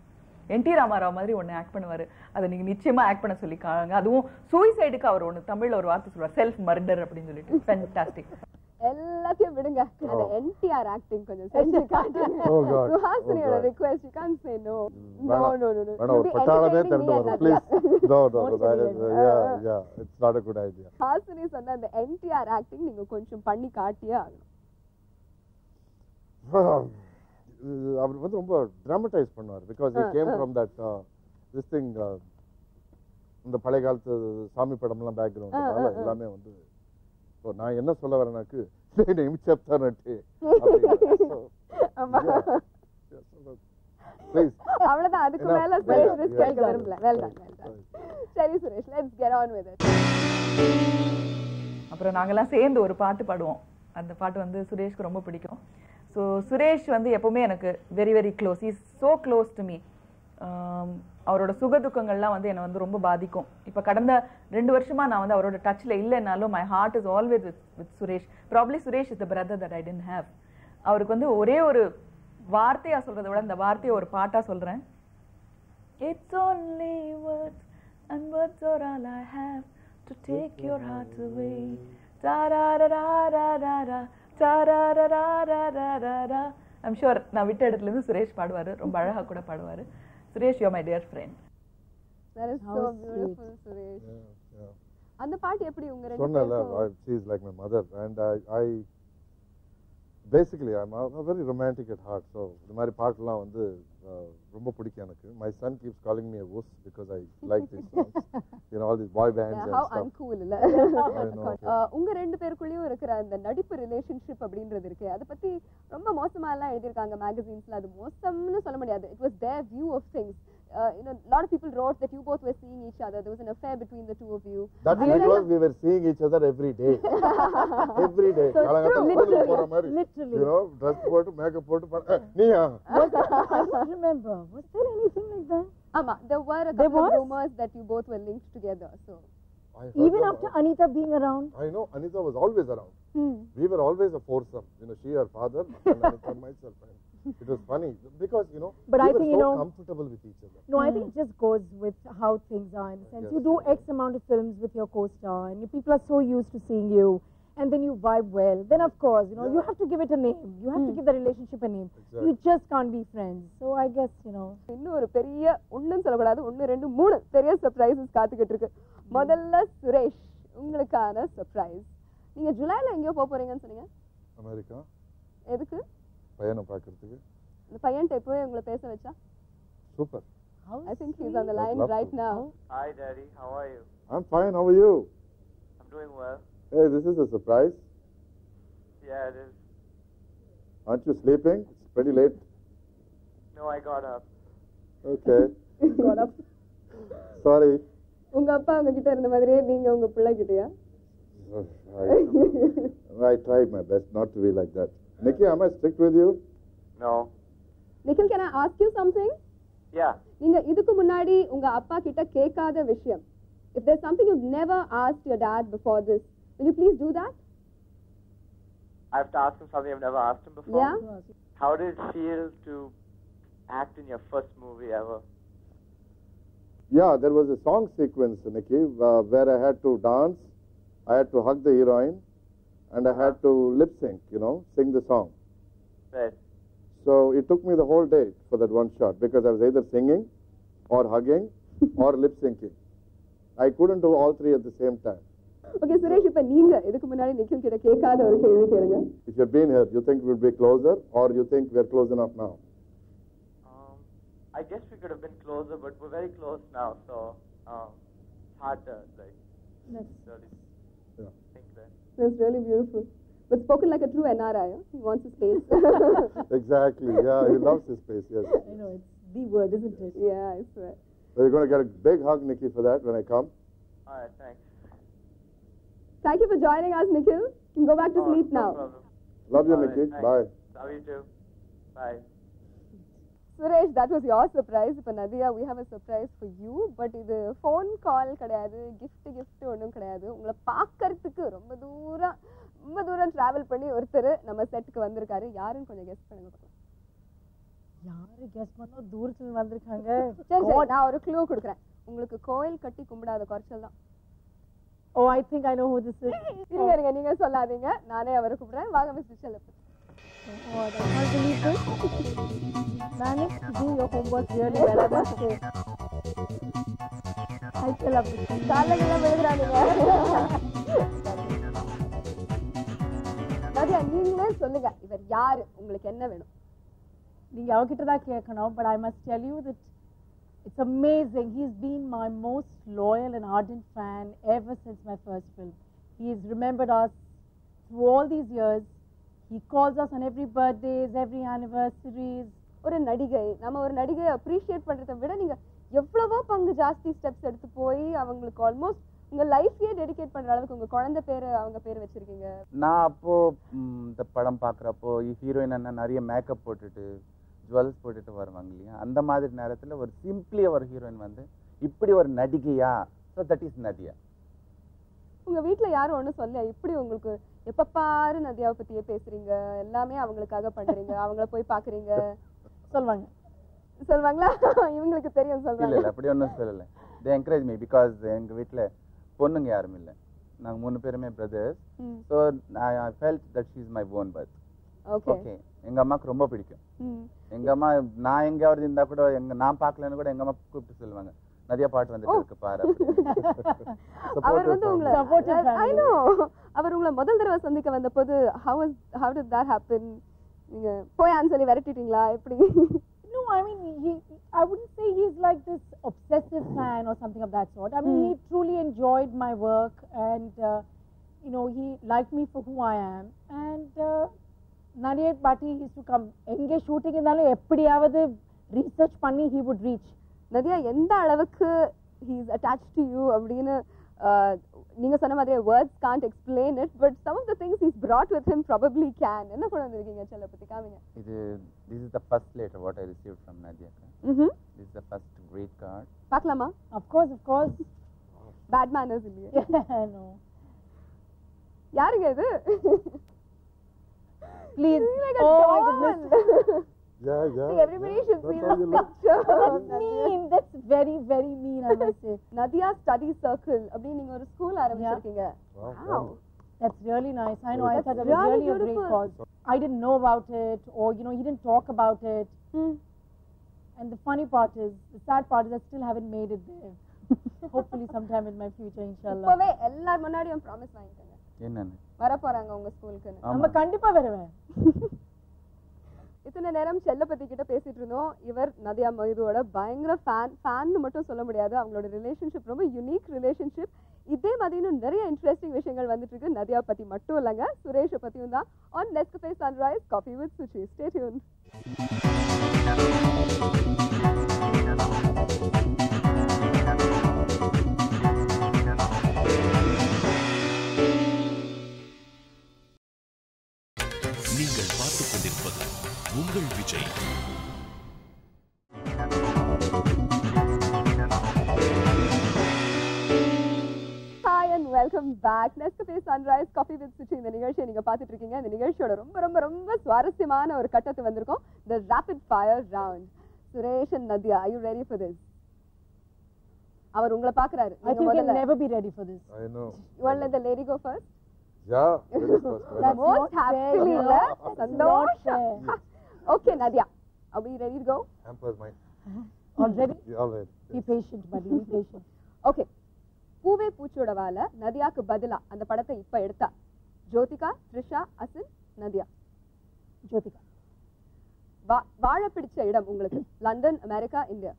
என்டி ராமாராவ் மாதிரி ஒன்று ஆக்ட் பண்ணுவார். அதை நீங்கள் நிச்சயமாக ஆக்ட் பண்ண சொல்லிக்காங்க. அதுவும் சூசைடுக்கு அவர் ஒன்று தமிழில் ஒரு வார்த்தை சொல்லுவார், செல்ஃப் மர்டர் அப்படின்னு சொல்லிட்டு. ஃபேன்டாஸ்டிக். எல்லாத்தையும் விடுங்க, அந்த என்டிஆர் ஆக்டிங் கொஞ்சம் செஞ்சு காட்டுங்க. சுஹாசினியோட request, you can't say no. No no no. ஒரு பட்டாளமே திரண்டு வரும் please. No no yeah it's not a good idea. சுஹாசினி சொன்ன அந்த என்டிஆர் ஆக்டிங் நீங்க கொஞ்சம் பண்ணி காட்டியே ஆகணும். அவர் வந்து ரொம்ப டிராமடைஸ் பண்ணுவார். Because he came from that this thing இந்த பழைய காலத்து சாமி படம்லாம் பேக்ரவுண்ட் எல்லாமே வந்து நான் என்ன சொல்ல வரேனாக்கு చెప్తానంటే அவ்வளவுதான், அதுக்கு மேல சுரேஷ் ரிஸ்க் எடுக்க விரும்பல. Well done well done. சரி Suresh, let's get on with it. அப்புறம் நாங்கெல்லாம் சேர்ந்து ஒரு பாட்டு பாடுவோம். அந்த பாட்டு வந்து சுரேஷ்க்கு ரொம்ப பிடிக்கும். ஸோ சுரேஷ் வந்து எப்பவுமே எனக்கு very very close. Is so close to me. அவரோட சுகதுக்கங்கள்லாம் வந்து என்னை வந்து ரொம்ப பாதிக்கும். இப்போ கடந்த 2 வருஷமா நான் வந்து அவரோட டச்சில் இல்லைனாலும் my heart is always with Suresh. Probably Suresh is the brother that I tend have. அவருக்கு வந்து ஒரே ஒரு வார்த்தையாக சொல்கிறத விட இந்த வார்த்தையை ஒரு பாட்டாக சொல்கிறேன். It's only words and words are all I have to take your heart away. Ta-ra-ra-ra-ra-ra-ra, ta-ra-ra-ra-ra-ra-ra. I'm sure நான் விட்ட இடத்துல இருந்து சுரேஷ் பாடுவாரு, ரொம்ப அழகா கூட பாடுவாரு. Suresh, you are my dear friend. That is so beautiful, Suresh. அந்த பாட்டு எப்படி உங்க ரெண்டு சொன்னல, she is like my mother and I basically I'm a very romantic at heart. So இந்த மாதிரி பாட்டுலாம் வந்து ரொம்ப பிடிக்கும் எனக்கு. My son keeps calling me a wuss because I like these songs. You know, all these boy bands and how stuff. uncool இல்ல. உங்க ரெண்டு பேருக்குள்ளேயும் இருக்கிற அந்த நடிப்பு ரிலேஷன்ஷிப் அப்படின்றது இருக்கு, அதை பத்தி ரொம்ப மோசமா எல்லாம் எழுதியிருக்காங்க மேகசின்ஸ்ல. அது மோசம்னு சொல்ல முடியாது. It was their view of things. You know, a lot of people wrote that you both were seeing each other. There was an affair between the two of you. That because we were seeing each other every day. Every day. Literally. You know, dress போட்டு மேக்கப் போட்டு நீயா? I remember. Was there anything like that? There were a couple of rumors that you both were linked together. So even after Anita being around? I know Anita was always around. We were always a foursome. You know, she, her father, and Anita, myself. And it was funny because, you know, but we I were think, so you know, comfortable with each other. No, I think it just goes with how things are. In the sense, you do X amount of films with your co-star, and people are so used to seeing you, and then you vibe well. Then, of course, you know, you have to give it a name. You have to give the relationship a name. Exactly. You just can't be friends. So I guess, you know. இன்னும் ஒரு பெரிய ஒண்ணும் சொல்லக்கூடாது, 1 2 3 பெரிய சர்ப்ரைசஸ் காத்துக்கிட்டு இருக்கு. முதல்ல சுரேஷ், உங்களுக்கான சர்ப்ரைஸ். நீங்க ஜூலைல எங்கயோ போறீங்கன்னு சொன்னீங்க. அமெரிக்கா. எதுக்கு? பையனை பார்க்கிறதுக்கு. இந்த பையன்ட்ட எப்பவே உங்களை பேச வச்சா? Super. I think he's on the line right now. Hi Daddy, how are you? I'm fine, how are you? I'm doing well. Hey, this is a surprise. Yeah, it is. Aren't you sleeping? It's pretty late. No, I got up. Okay. Got up. Sorry. உங்க அப்பா உங்க கிட்ட இருந்த மாதிரியே நீங்க உங்க பிள்ளை கிட்டயா? I tried my best not to be like that. Nikki, am I strict with you? No. Nikhil, can I ask you something? Yeah. நீங்க இதுக்கு முன்னாடி உங்க அப்பா கிட்ட கேட்காத விஷயம். If there's something you've never asked your dad before this, will you please do that? I have to ask him something I've never asked him before. Yeah. How did it feel to act in your first movie ever? Yeah, there was a song sequence, Nikki, where I had to dance, I had to hug the heroine, and I had to lip sync, sing the song. Right. So it took me the whole day for that one shot because I was either singing or hugging or lip syncing. I couldn't do all three at the same time. Okay Suresh, இப்ப நீங்க இதுக்கு முன்னாடி நிக்கில் கிட்ட கேட்காத ஒரு கேள்வி கேளுங்க. If you'd been here, you think we'd be closer or you think we're close enough now? I guess we could have been closer, but we're very close now, so it's hard to really think that. That's really beautiful. But spoken like a true NRI, he wants his space. Exactly, yeah, he loves his space, yes. I know, it's the word, isn't it? Yeah, I swear. So you're going to get a big hug, Nikki, for that when I come. All right, thanks. Thank you for joining us, Nikhil. You can go back to sleep now. No problem. Love you, All Nikki. right, Bye. Love you too. Bye. Suresh, that was your surprise. Ipa Nadia, we have a surprise for you. But இது phone call கிடையாது, gift ஒன்றும் கிடையாது. உங்களை பார்க்கறதுக்கு ரொம்ப தூரம் travel பண்ணி ஒருத்தர் நம்ம செட்டுக்கு வந்திருக்காரு. யாருன்னு கொஞ்சம் கெஸ் பண்ணுங்க பார்க்கலாம். யாரு கெஸ் பண்ணோ தூரத்துல வந்திருக்காங்க. சரி நான் ஒரு க்ளூ கொடுக்குறேன். உங்களுக்கு கோயில் கட்டி கும்பிடாத குறைச்சல் தான். Oh, I think I know who this is. இருங்க நீங்க சொல்லாதீங்க, நானே அவரை கூப்பிடுறேன். வாங்க mister Chellappan. Oh, I can't believe this. Managed to do your homework really well, I must say. I still love this. காலையில விழுகிறாங்க. நதியா, நீங்களே சொல்லுங்க, இவர் யாரு, உங்களுக்கு என்ன வேணும்? நீங்க அவகிட்ட தான் கேட்கணும். But I must tell you that it's amazing. He's been my most loyal and ardent fan ever since my first film. He's remembered us through all these years. He calls us on every birthdays, every anniversaries. ஒரு நடிகை, நம்ம ஒரு நடிகையை அப்ரிஷியேட் பண்றதை விட நீங்க எவ்வளவோ பங்கு ஜாஸ்தி ஸ்டெப்ஸ் எடுத்து போய் அவங்களுக்கு ஆல்மோஸ்ட் உங்க லைஃபையே டெடிகேட் பண்ற அளவுக்கு உங்க குழந்தை பேரு அவங்க பேர் வச்சிருக்கீங்க. நான் அப்போ இந்த படம் பார்க்குறப்போ ஹீரோயின் அண்ணா நிறைய மேக்கப் போட்டுட்டு ஜுவல்ஸ் போட்டுட்டு வருவாங்க இல்லையா, அந்த மாதிரி நேரத்தில் ஒரு சிம்பிளி ஒரு ஹீரோயின் வந்து இப்படி ஒரு நடிகையா, ஸோ தட் இஸ் நதியா. உங்க வீட்டில் யாரும் ஒன்றும் சொல்ல, இப்படி உங்களுக்கு எப்போ பாரு நதியாவை பற்றியே பேசுறீங்க, எல்லாமே அவங்களுக்காக பண்றீங்க, அவங்கள போய் பார்க்குறீங்க சொல்லுவாங்களா? இவங்களுக்கு தெரியும் சொல்லுவாங்க. இல்லை அப்படி ஒன்றும் சொல்லலை. தே என்கரேஜ் மீ பிகாஸ் எங்கள் வீட்டில் பொண்ணுங்க யாரும் இல்லை, நாங்கள் 3 பேருமே brothers. So I felt that she is my own birth. Okay, எங்க அம்மாவுக்கு ரொம்ப பிடிக்கும். எங்க அம்மா நான் எங்கேயாவது இருந்தா கூட நான் பார்க்கலன்னு கூட எங்க அம்மா கூப்பிட்டு சொல்லுவாங்க, நிறைய பாட்டு வந்துட்டு இருக்கு பாரு. அவர் வந்து உங்களை ஐ நோ, அவர் உங்களை முதல் தடவை சந்திக்க வந்தபோது how did that happen? நீங்க போயான்னு சொல்லி விரட்டிட்டீங்களா எப்படி? No, I mean, I wouldn't say he's like this obsessive fan or something of that sort. I mean, he truly enjoyed my work and, he liked me for who I am. And Nadia Bhatti used to come. எங்கே ஷூட்டிங் இருந்தாலும் எப்படியாவது ரீசர்ச் பண்ணி he would reach. நதியா, எந்த அளவுக்கு he is attached to you அப்படின்னு நீங்க சொன்ன மாதிரி words can't explain it, but some of the things he's brought with him probably can. என்ன கொண்டு வந்திருக்கீங்க செல்லப்பத்தி காமிங்க. This is the first letter what I received from Nadia. This is the first great card. பார்க்கலாமா? Of course. Bad manners இல்லையே. No. யாருங்க இது? Please. Like a doll. My goodness. Yeah. See, everybody should see this picture. That's mean. That's very, very mean, I must say. Nadia Study Circle. அப்படி நீங்க ஒரு school ஆரம்பிச்சிருக்கீங்க. Wow. That's really nice. I know. I thought that was really a great cause. I didn't know about it, or he didn't talk about it. And the funny part is, the sad part is, I still haven't made it there. Hopefully, sometime in my future, inshallah. இப்பவே எல்லார் முன்னாடியும் ப்ராமிஸ் வாங்கிக்கங்க. என்னன்னு? வர போறாங்க உங்க ஸ்கூலுக்கு. நம்ம கண்டிப்பா வருவேன். இத்தனை நேரம் செல்லப்பத்தி கிட்ட பேசிட்டு இருந்தோம். இவர் நதியா மொய்துவோட பயங்கர ஃபேன்னு மட்டும் சொல்ல முடியாது, அவங்களோட ரிலேஷன்ஷிப் ரொம்ப யூனிக் ரிலேஷன்ஷிப். இதே மாதிரி இன்னும் நிறைய இன்ட்ரெஸ்டிங் விஷயங்கள் வந்துட்டு இருக்கு. நதியா பத்தி மட்டும் இல்லைங்க, சுரேஷை பத்தியும் தான். On Nescafe Sunrise coffee with Suchi. Stay tuned. நீங்கள் பார்த்துக் கொண்டிருப்பது உங்கள் Vijay. Hi and welcome back. Nescafe Sunrise Coffee with Suchi. இந்த நிகழ்ச்சியை நீங்க பார்த்துட்டு இருக்கீங்க. இந்த நிகழ்ச்சியோட ரொம்ப ரொம்ப ரொம்ப சுவாரஸ்யமான ஒரு கட்டத்துக்கு வந்திருக்கோம். The rapid fire round. Suresh and Nadia, are you ready for this? அவர் உங்களை பாக்குறாரு. I think you'll never be ready for this. I know. You want to let the lady go first? Yeah, ladies first. Why not? Most happily, Sandosh. Okay, Nadia, are we ready to go? Hamper mine. Already? Yeah, all right. Be patient, buddy. Be patient. Okay. பூவே பூச்சோடவால நதியாக்கு பதிலா அந்த படத்தை இப்ப எடுத்தா ஜோதிகா, த்ரிஷா, அசின், நதியா. ஜோதிகா. வாழ பிடிச்ச இடம் உங்களுக்கு லண்டன், அமெரிக்கா, இந்தியா?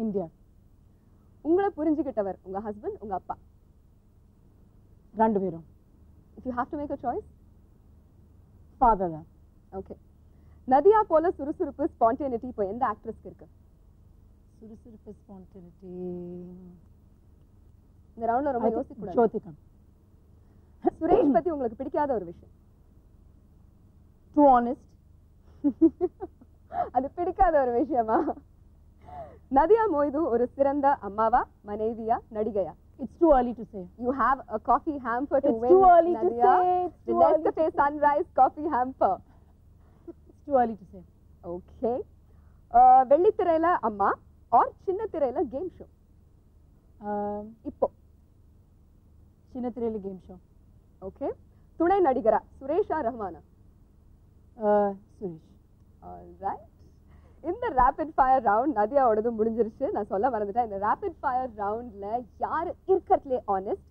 இந்தியா. உங்களை புரிஞ்சுக்கிட்டவர் உங்க ஹஸ்பண்ட், உங்க அப்பா? ரெண்டு பேரும். If you have to make a choice? Father தான். Okay. நதியா போல சுறுசுறுப்பு, ஸ்பான்டேனிட்டி இப்போ எந்த ஆக்ட்ரஸ்க்கு இருக்கு? சுறுசுறுப்பு, ஸ்பான்டேனிட்டி இந்த ரவுண்ட்ல ரொம்ப யோசிக்க கூடாது. ஜோதிகா. சுரேஷ் பத்தி உங்களுக்கு பிடிக்காத ஒரு விஷயம்? Too honest. அது பிடிக்காத ஒரு விஷயமா? நதியா மொய்து ஒரு சிறந்த அம்மாவா, மனைவியா, நடிகையா? It's too early to say. You have a coffee hamper to It's win, too early Nadia. to say. It's The too early Nescafe Sunrise coffee hamper. It's too early to say. Okay. வெள்ளித்திரையில அம்மா or சின்ன திரையில கேம் ஷோ? இப்போ சின்ன திரையில கேம் ஷோ. ஓகே. துணை நடிகரா சுரேஷா, ரஹ்மானா? சுரேஷ். ஆல்ரைட். இந்த ரேபிட் ஃபயர் ரவுண்ட் நதியாவோடது முடிஞ்சிருச்சு. நான் சொல்ல மறந்துட்டேன். இந்த ரேபிட் ஃபயர் ரவுண்ட்ல யாரு இருக்கட்லே ஆனஸ்ட்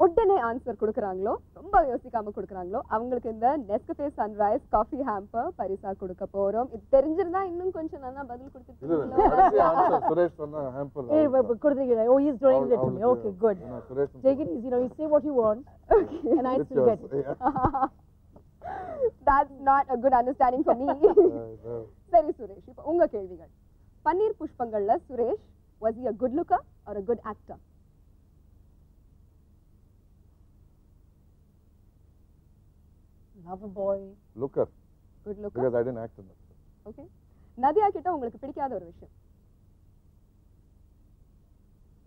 உடனே ஆன்சர் கொடுக்குறாங்களோ, ரொம்ப யோசிக்காம கொடுக்குறாங்களோ, அவங்களுக்கு இந்த நெஸ்கஃபே சன்ரைஸ் காஃபி ஹேம்பர் பரிசா கொடுக்க போறோம். இது தெரிஞ்சிருந்தா இன்னும் கொஞ்சம் நல்லா பதில் கொடுத்துருக்கீங்க. சுரேஷ் சொன்னா ஹேம்பர். ஏய் கொடுத்தீங்க. Oh, he's doing it to me. Okay, good. Take it easy. Now you say what you want. Okay. And I still get it. That's not a good understanding for me. சரி சுரேஷ், இப்போ உங்க கேள்விகள். பன்னீர் புஷ்பங்கள்ல Suresh was he a good looker or a good actor? Lover boy. Looker. Good looker. Because I didn't act in that. Okay. Nadiya கிட்ட உங்களுக்கு பிடிக்காத ஒரு விஷயம்?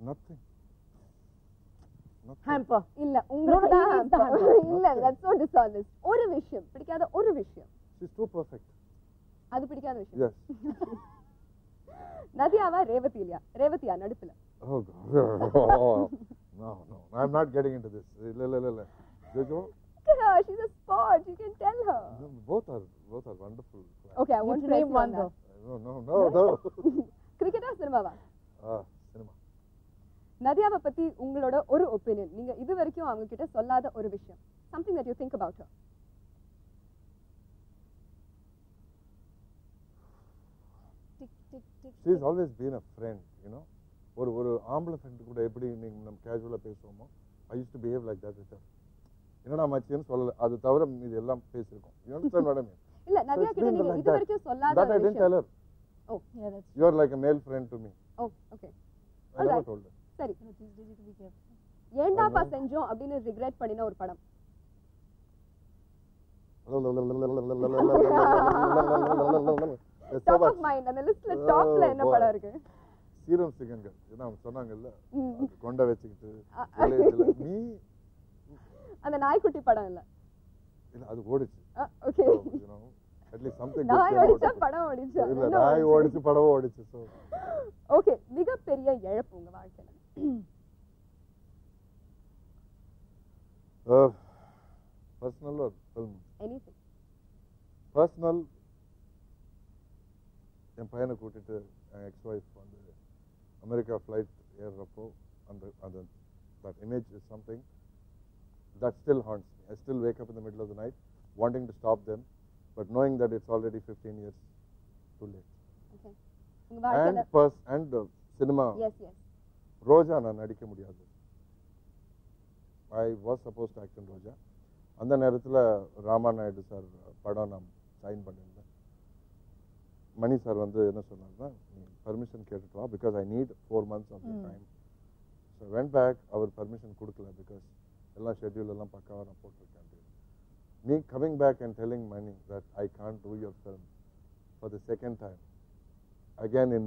Nothing. Hamper. இல்ல உங்களுக்கு தான் hamper. இல்ல, that's so dishonest. ஒரு விஷயம் பிடிக்காத ஒரு விஷயம். She's too perfect. அது பிடிக்காத விஷயம். Yes. நதியாவா ரேவதியா? ரேவதியா நடுப்புல? Oh God. No. I'm not getting into this. இல்ல. Jojo? She's a sport. You can tell her. No, both are wonderful. Okay, I want to name one though. No. Cricketா சினிமாவா? சினிமா. நதியாவை பத்தி உங்களோட ஒரு ஒபினியன், நீங்க இது வரைக்கும் அவங்க கிட்ட சொல்லாத ஒரு விஷயம். Something that you think about her. She's always been a friend, you know. ஒரு ஆம்பளை ஃப்ரெண்ட் கூட எப்படி நீங்க நம்ம கேஷுவலா பேசுவோமோ, I used to behave like that with her. என்னடா மச்சின்னு சொல்லல, அது தவிர இது எல்லாம் பேசிருக்கோம். You understand what I mean? இல்ல நதியா கிட்ட நீங்க இது வரைக்கும் சொல்லாத ஒரு விஷயம். That I didn't tell her. Oh, yeah, that's. You are like a male friend to me. Oh, okay. I never told her. சரி. ஏண்டாப்பா செஞ்சோம் அப்படின்னு ரிக்ரெட் பண்ணின ஒரு படம்? Top of mind. அந்த லிஸ்ட்ல டாப்ல என்ன படம் இருக்கு? சீரம் சிகன்கள். ஏன்னா அவங்க சொன்னாங்கல்ல, கொண்ட வச்சிக்கிட்டு வில்லேஜ்ல நீ அந்த நாய்க்குட்டி படம் இல்ல அது ஓடிச்சு. Okay. You know, at least something. நாய் ஓடிச்சா படம் ஓடிச்சா? இல்ல நாய் ஓடிச்சு படம் ஓடிச்சு. So ஓகே, மிகப்பெரிய இழப்பு உங்க வாழ்க்கையில? personal or film? Anything. Personal. என் பையனை கூட்டிட்டு எக்ஸ் ஒய்ஃப் வந்து அமெரிக்கா ஃப்ளைட் ஏறுறப்போ அந்த that image is something that still haunts me. I still wake up in the middle of the night wanting to stop them, but knowing that it's already 15 years too late. Okay. And cinema. Yes. ரோஜா நான் நடிக்க முடியாது. I was supposed to act in ரோஜா. அந்த நேரத்தில் ராமா நாயுடு சார் படம் நான் சைன் பண்ணியிருந்தேன். மணி சார் வந்து என்ன சொன்னார்னா, நீ பர்மிஷன் கேட்டுட்டு வா, because I need 4 months of time. So went back. அவர் பர்மிஷன் கொடுக்கல, பிகாஸ் எல்லாம் ஷெட்யூல் எல்லாம் பக்காவாக நான் போட்டிருக்கேன். Me coming back and telling Mani that I can't do your film for the second time. Again in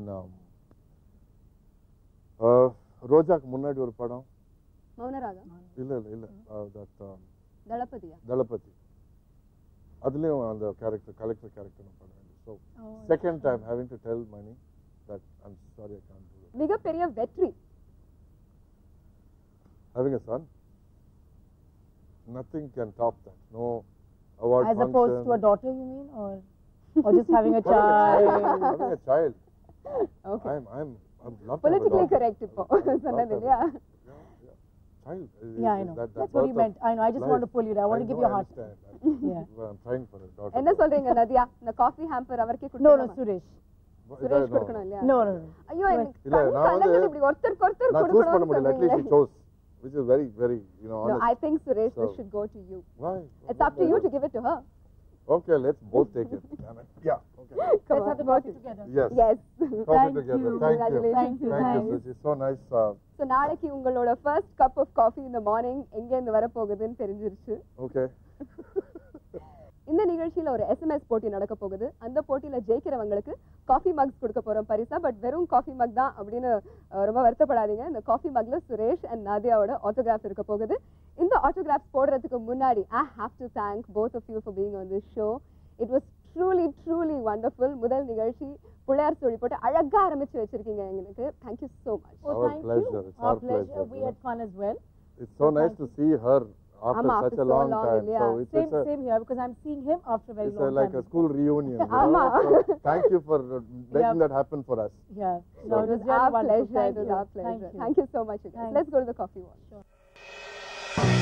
ரோஜாக்கு முன்னாடி ஒரு படம் மௌனராகம். இல்ல that தளபதி. அதுலயும் அந்த கலெக்டர் கேரக்டர் நான் பண்ண வேண்டியது. So second time having to tell Mani that I'm sorry I can't do it. மிகப்பெரிய வெற்றி Having a son, nothing can top that. No award As function. opposed to a daughter, you mean, or just having a child? Having a child. Okay. I'm love Politically correct இப்போ சொன்னது இல்லையா? Child. Yeah, I know. That's what you meant. I know. I just want to pull you there. I want to give you a heart. Yeah. I'm trying for a daughter. என்ன சொல்றீங்க நதியா? இந்த காஃபி ஹேம்பர் அவர்க்கே No, கொடுக்கணுமா? no, Suresh. சுரேஷ் கொடுக்கணும் இல்லையா? No, no, no. ஐயோ எனக்கு இல்ல நான் வந்து இப்படி ஒருத்தருக்கு ஒருத்தர் நான் choose பண்ண கொடுக்கணும்னு முடியல. At least she chose, which is very, very, No, honest. I think Suresh, this So- should go to you. Why? It's up to you to give it to her. Okay, let's both take it. Damn it. Yeah. Okay. Come Let's on. have the coffee together. Yes. Yes. Coffee together. Thank you. Congratulations. Thank you. This is so nice. So நாளைக்கு உங்களோட first cup of coffee in the morning எங்க இருந்து வர போகுதுன்னு தெரிஞ்சிருச்சு. Okay. இந்த நிகழ்ச்சியில ஒரு SMS போட்டி நடக்க போகுது. அந்த போட்டியில ஜெயிக்கிறவங்களுக்கு காஃபி மக்ஸ் கொடுக்க போறோம் பரிசா. பட் வெறும் காஃபி மக் தான் அப்படின்னு ரொம்ப வருத்தப்படாதீங்க. இந்த காஃபி மக்ல சுரேஷ் அண்ட் நாதியாவோட ஆட்டோகிராஃப் இருக்க போகுது. இந்த ஆட்டோகிராஃப் போடுறதுக்கு முன்னாடி I have to thank both of you for being on this show. It was truly wonderful. முதல் நிகழ்ச்சி புள்ளையார் சொல்லி போட்டு அழகா ஆரம்பிச்சு வச்சிருக்கீங்க எங்களுக்கு. Thank you so much. Oh, Our thank pleasure. you. It's our pleasure. pleasure. We had fun as well. It's so nice to see her after Ama, such after a so long long, time. yeah. So it's Same here, because I'm seeing him after a very long like time. a school reunion. you know. Ama. So thank you for making that happen for us. Yeah. No, it was our really wonderful. pleasure. Thank It was you. our pleasure. Thank you. Thank you so much, you guys. Thanks. Let's go to the coffee wall. Sure.